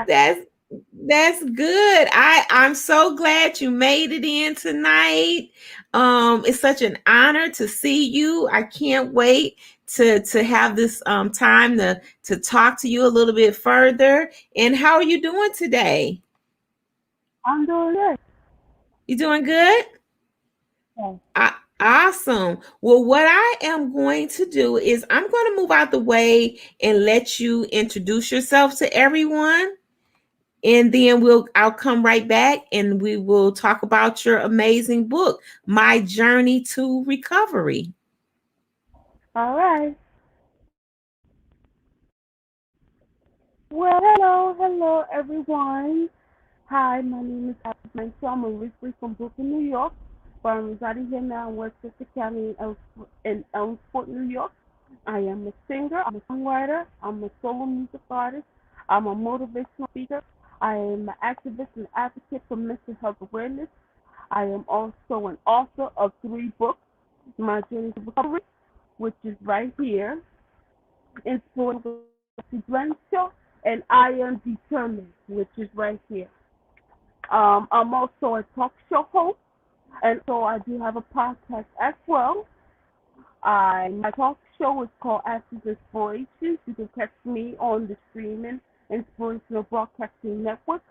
That's that's good. I'm so glad you made it in tonight. It's such an honor to see you. I can't wait to have this time to talk to you a little bit further. And how are you doing today? I'm doing good. You doing good? Yes. Awesome. Well, what I am going to do is I'm going to move out the way and let you introduce yourself to everyone. And then I'll come right back and we will talk about your amazing book, My Journey to Recovery. All right. Well, hello, everyone. Hi, my name is Ashley. I'm originally from Brooklyn, New York, but I'm residing here now in Westchester County in Elmsport, New York. I am a singer. I'm a songwriter. I'm a solo music artist. I'm a motivational speaker. I am an activist and advocate for mental health awareness. I am also an author of 3 books, My Journey to Recovery, which is right here, Influence Influential, and I Am Determined, which is right here. I'm also a talk show host, and so I do have a podcast as well. My talk show is called Ashes Inspirations. You can catch me on the streaming Inspirational Broadcasting Network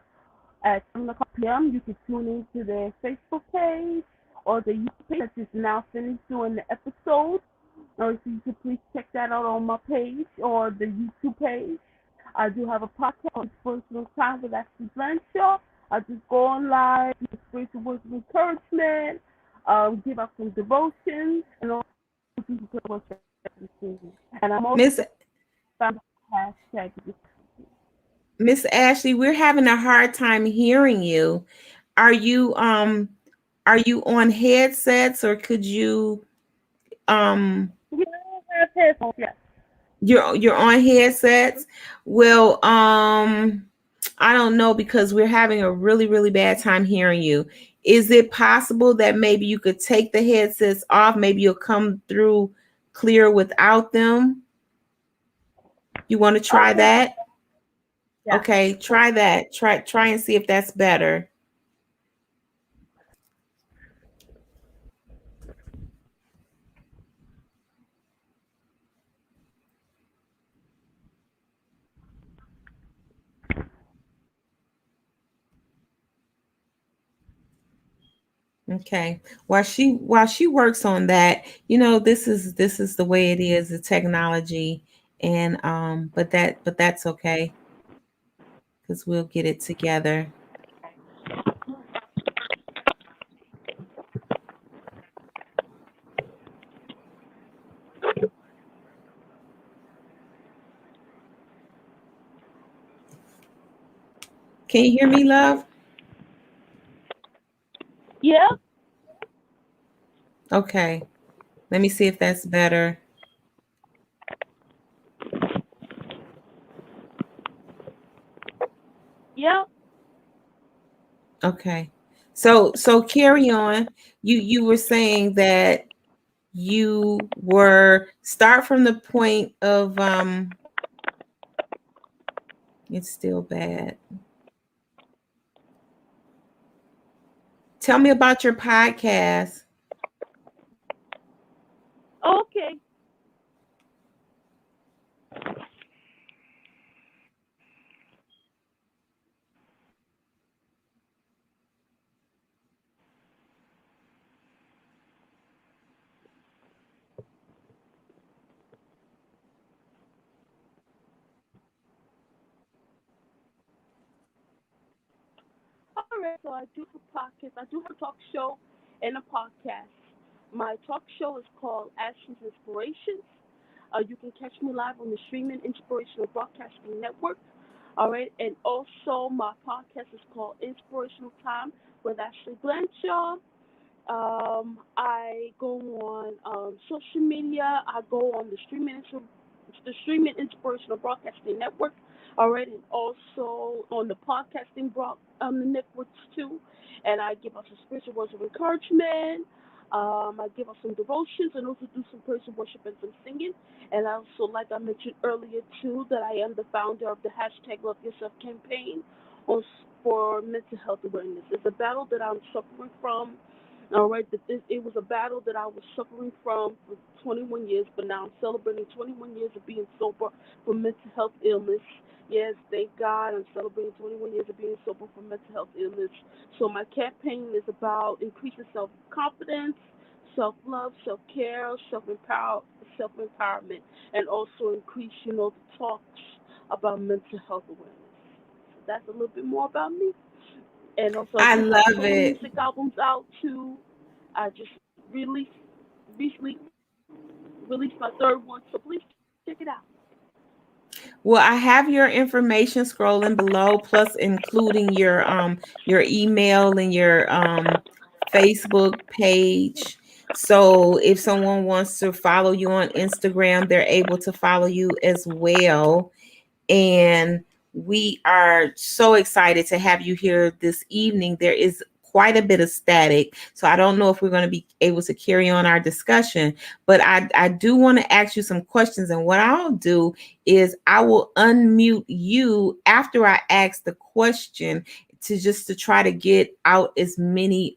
at 7 o'clock p.m. You can tune into their Facebook page or the YouTube page that is now finished doing the episode. So you can please check that out on my page or the YouTube page. I do have a podcast on Inspirational Time with Ashley Blanchard. I just go on live, give spiritual words of encouragement, give out some devotions, and all people can worship every season. And I'm also Miss found hashtag. Miss Ashley, we're having a hard time hearing you. Are you um are you on headsets or could you Yeah, I have headphones, yes. you're on headsets? Well, I don't know because we're having a really, really bad time hearing you. Is it possible that maybe you could take the headsets off? Maybe you'll come through clear without them. You want to try Okay. that? Yeah. Okay, try that. Try and see if that's better. Okay. While she works on that, this is the way it is, the technology, and but that's okay because we'll get it together. Can you hear me, love? Yeah. Okay. Let me see if that's better. Yeah. Okay. So carry on. You were saying that you were start from the point of it's still bad. Tell me about your podcast. Okay. All right, so I do have a podcast. I do have a talk show and a podcast. My talk show is called Ashley's Inspirations. You can catch me live on the Streaming Inspirational Broadcasting Network. All right, and also my podcast is called Inspirational Time with Ashley Blanchard. I go on social media. I go on the streaming inspirational broadcasting network. All right, and also on the podcasting the networks too. And I give out some spiritual words of encouragement. I give out some devotions and also do some praise and worship and some singing. And also, like I mentioned earlier too, that I am the founder of the hashtag Love Yourself campaign for mental health awareness. It's a battle that I'm suffering from. All right, it was a battle that I was suffering from for 21 years, but now I'm celebrating 21 years of being sober from mental health illness. Yes, thank God, I'm celebrating 21 years of being sober from mental health illness. So my campaign is about increasing self-confidence, self-love, self-care, self-empowerment, and also increase, the talks about mental health awareness. So that's a little bit more about me. And also, I I do have love solo it. music albums out too. I just released recently released my third one, so please check it out. Well, I have your information scrolling below, plus including your email and your Facebook page. So if someone wants to follow you on Instagram, they're able to follow you as well. And we are so excited to have you here this evening. There is quite a bit of static, so I don't know if we're going to be able to carry on our discussion, but I do want to ask you some questions. And what I'll do is I will unmute you after I ask the question to try to get out as many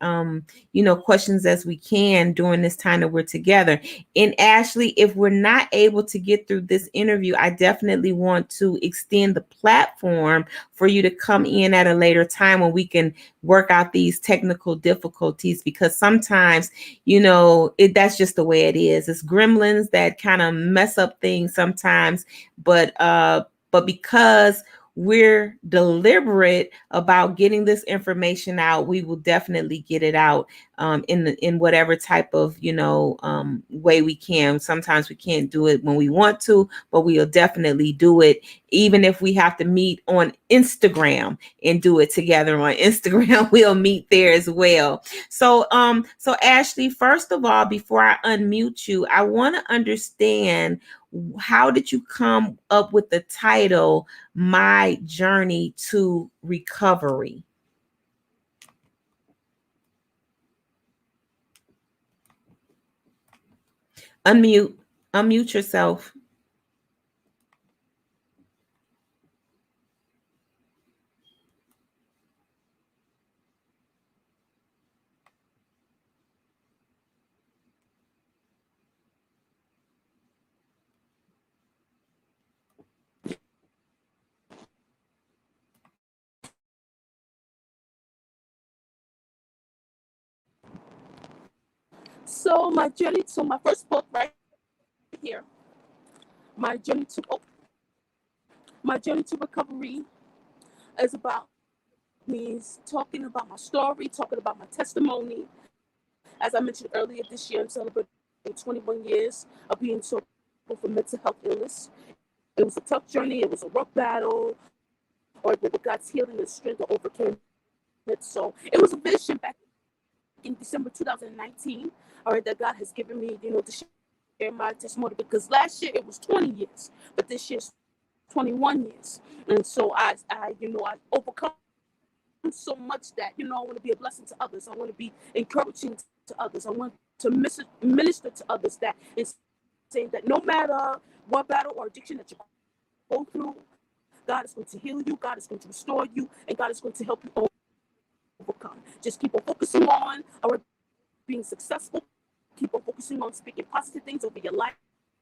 questions as we can during this time that we're together. And Ashley, if we're not able to get through this interview, I definitely want to extend the platform for you to come in at a later time when we can work out these technical difficulties, because sometimes, that's just the way it is. It's gremlins that kind of mess up things sometimes, but because we're deliberate about getting this information out, we will definitely get it out in whatever type of way we can. Sometimes we can't do it when we want to, but we'll definitely do it, even if we have to meet on Instagram and do it together on Instagram. We'll meet there as well. So Ashley, first of all, before I unmute you, I want to understand, how did you come up with the title My Journey to Recovery? Unmute yourself. So my first book right here, my journey to oh, my journey to recovery is about me talking about my story, talking about my testimony. As I mentioned earlier, this year I'm celebrating 21 years of being sober for mental health illness. It was a tough journey. It was a rough battle, or with God's healing and strength, I overcame it. So it was a vision back in December 2019, all right, that God has given me, to share my testimony, because last year it was 20 years, but this year's 21 years. And so I overcome so much that, I want to be a blessing to others. I want to be encouraging to others. I want to minister to others, that is saying that no matter what battle or addiction that you go through, God is going to heal you, God is going to restore you, and God is going to help you overcome. Just keep on focusing on our being successful. Keep on focusing on speaking positive things over your life.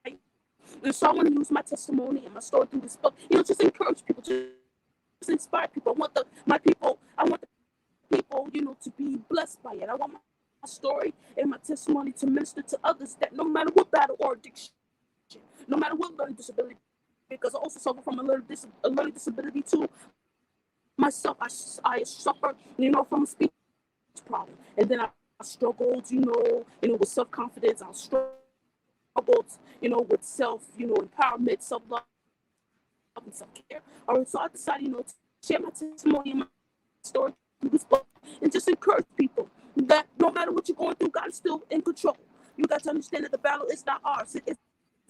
And so I want to use my testimony and my story through this book, just encourage people, just inspire people. I want the people, to be blessed by it. I want my story and my testimony to minister to others, that no matter what battle or addiction, no matter what learning disability, because I also suffer from a learning disability too, myself, I suffered, from a speech problem. And then I struggled, with self-confidence. I struggled, with self, empowerment, self-love, and self-care. All right, so I decided, to share my testimony and my story through this book and just encourage people that no matter what you're going through, God is still in control. You got to understand that the battle is not ours, it's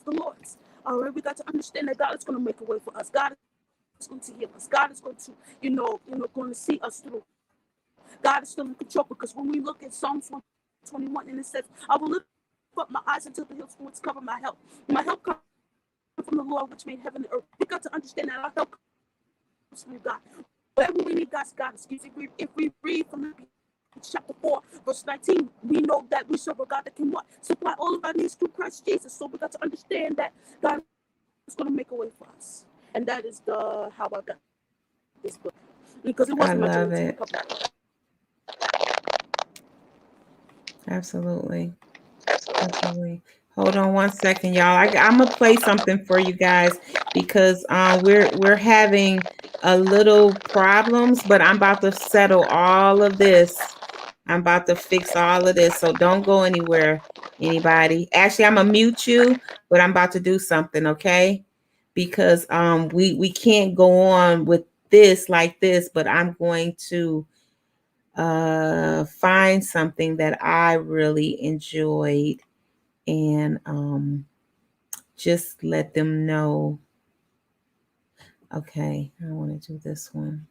the Lord's. All right, we got to understand that God is going to make a way for us. God is going to heal us. God is going to, going to see us through. God is still in control, because when we look at Psalms 121, and it says, I will lift up my eyes until the hills from which cover my help. My help comes from the Lord, which made heaven and earth. We got to understand that our help comes from God. Whatever we need, God's got us. If we read from chapter 4, verse 19, we know that we serve a God that can what? Supply all of our needs through Christ Jesus. So we got to understand that God is going to make a way for us. And that is how I got this book. Because it wasn't my journey to recover. Absolutely. Absolutely. Hold on one second, y'all. I'm gonna play something for you guys, because we're having a little problems, but I'm about to settle all of this. I'm about to fix all of this, so don't go anywhere, anybody. Actually, I'm gonna mute you, but I'm about to do something, okay? Because we can't go on with this like this, but I'm going to find something that I really enjoyed, and just let them know. Okay, I want to do this one.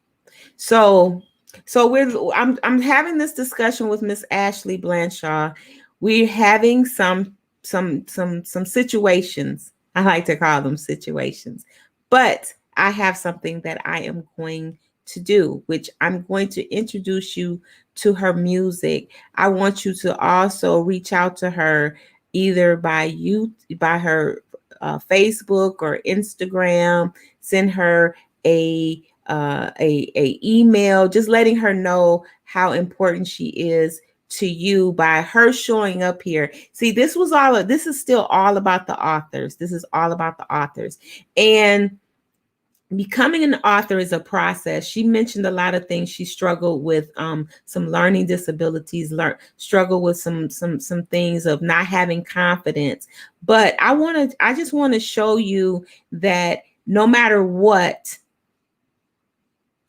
So I'm having this discussion with Miss Ashley Blanchard. We're having some situations. I like to call them situations, but I have something that I am going to do, which I'm going to introduce you to her music. I want you to also reach out to her either by her Facebook or Instagram. Send her a email, just letting her know how important she is to you by her showing up here. See, this is still all about the authors. This is all about the authors. And becoming an author is a process. She mentioned a lot of things. She struggled with some learning disabilities, struggled with some things of not having confidence. But I just want to show you that no matter what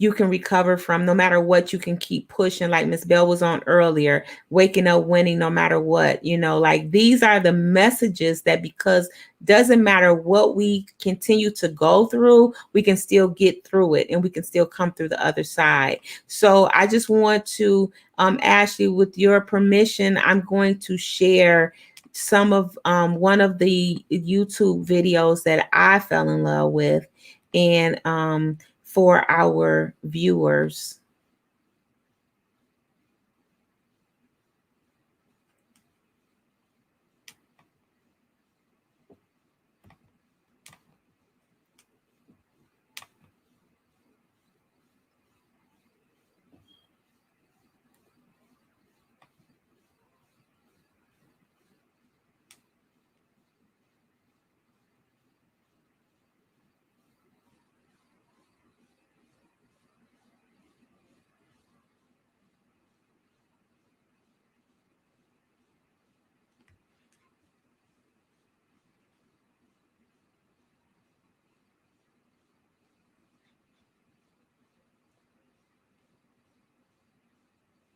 you can recover from, no matter what, you can keep pushing. Like Miss Bell was on earlier, waking up winning no matter what, like these are the messages that, because doesn't matter what we continue to go through, we can still get through it and we can still come through the other side. So I just want to, Ashley, with your permission, I'm going to share some of one of the YouTube videos that I fell in love with, and for our viewers.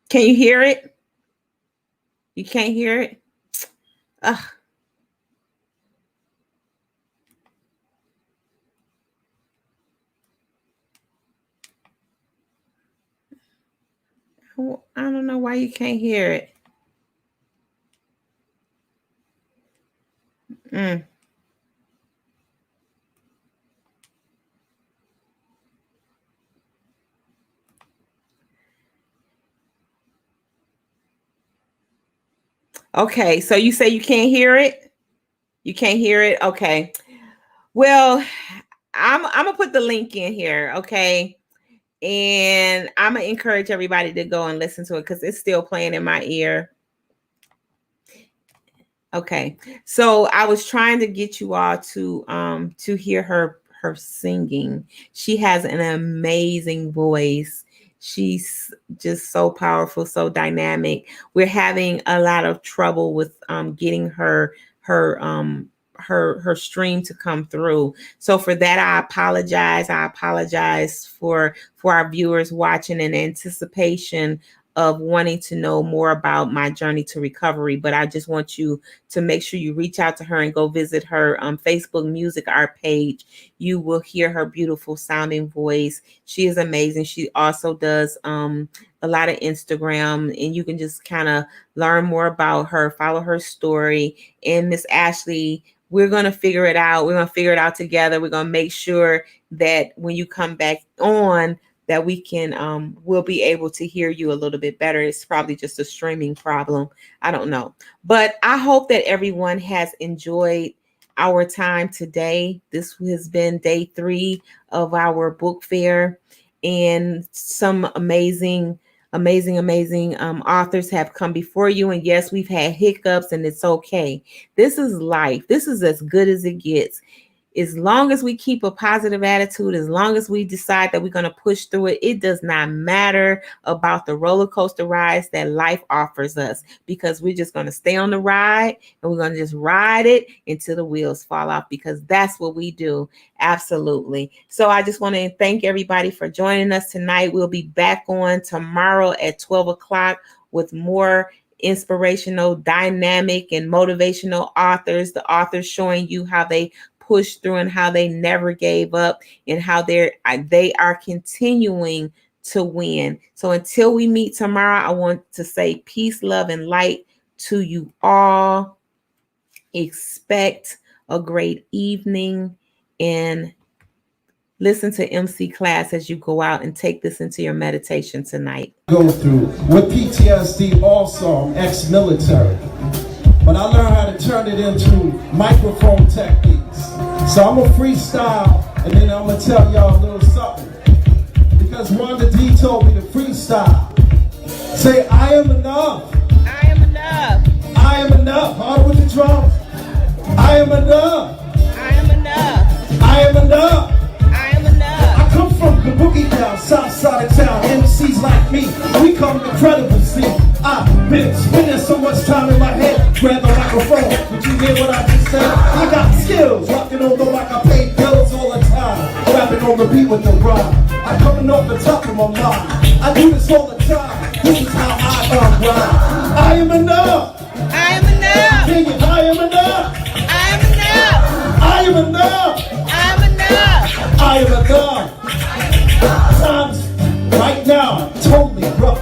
Can you hear it? You can't hear it? Ugh. I don't know why you can't hear it. Okay, so you say you can't hear it? You can't hear it? Okay. Well, I'm gonna put the link in here, okay? And I'm gonna encourage everybody to go and listen to it because it's still playing in my ear. Okay, so I was trying to get you all to hear her her singing. She has an amazing voice. She's just so powerful, so dynamic. We're having a lot of trouble with getting her stream to come through. So for that, I apologize. I apologize for our viewers watching in anticipation of wanting to know more about my journey to recovery. But I just want you to make sure you reach out to her and go visit her Facebook Music Art page. You will hear her beautiful sounding voice. She is amazing. She also does a lot of Instagram, and you can just kind of learn more about her, follow her story. And Miss Ashley, we're going to figure it out. We're going to figure it out together. We're going to make sure that when you come back on, that we can, we'll be able to hear you a little bit better. It's probably just a streaming problem. I don't know. But I hope that everyone has enjoyed our time today. This has been day 3 of our book fair, and some amazing authors have come before you. And yes, we've had hiccups, and it's okay. This is life. This is as good as it gets. As long as we keep a positive attitude, as long as we decide that we're going to push through it, it does not matter about the roller coaster rides that life offers us, because we're just going to stay on the ride, and we're going to just ride it until the wheels fall off, because that's what we do. Absolutely. So I just want to thank everybody for joining us tonight. We'll be back on tomorrow at 12 o'clock with more inspirational, dynamic, and motivational authors, the authors showing you how they push through and how they never gave up, and how they are continuing to win. So until we meet tomorrow, I want to say peace, love, and light to you all. Expect a great evening, and listen to MC Class as you go out and take this into your meditation tonight. Go through with PTSD also, I'm ex-military. But I learned how to turn it into microphone techniques. So I'm going to freestyle, and then I'm going to tell y'all a little something. Because Wanda D told me to freestyle. Say, I am enough. I am enough. I am enough. Hard with the drums. I am enough. I am enough. I am enough. I am enough. I come from the boogie down, south side of town. MCs like me, we come incredible. See, I've been spending so much time in my head. Grab the microphone. Did you hear what I just said? I got skills, rocking on the mic. I pay bills all the time. Rapping on the beat with the rhyme. I'm coming off the top of my mind. I do this all the time. This is how I rhyme. I am enough. I am enough. Sing it. I am enough. I am enough. I am enough. I am enough. I am enough. Times right now totally rough.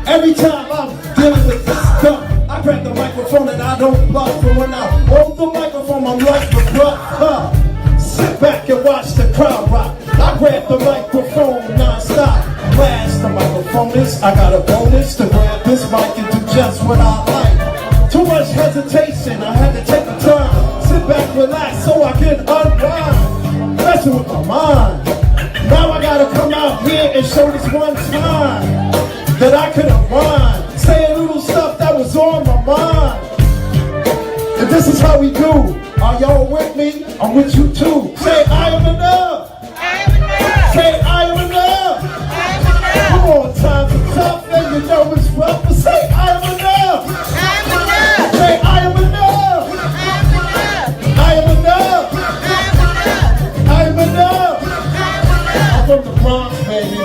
Every time I'm dealing with this stuff, I grab the microphone and I don't bluff. For when I hold the microphone, I'm like the bluff. Sit back and watch the crowd rock. I grab the microphone non-stop. Blast the microphone is, I got a bonus to grab this mic and do just what I like. Too much hesitation, I had to take a turn. Sit back, relax, so I can unwind. Messing with my mind. Now I gotta come out here and show this one time that I could unwind. Say a little stuff that was on my mind. And this is how we do. Are y'all with me? I'm with you too. Say I am enough. I am enough. Say I am enough. I am enough. Come on, times are tough and you know it's rough, but say I am enough. I am enough. Say I am enough. I am enough. I am enough. I'm from the Bronx, baby.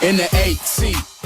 In the 8C.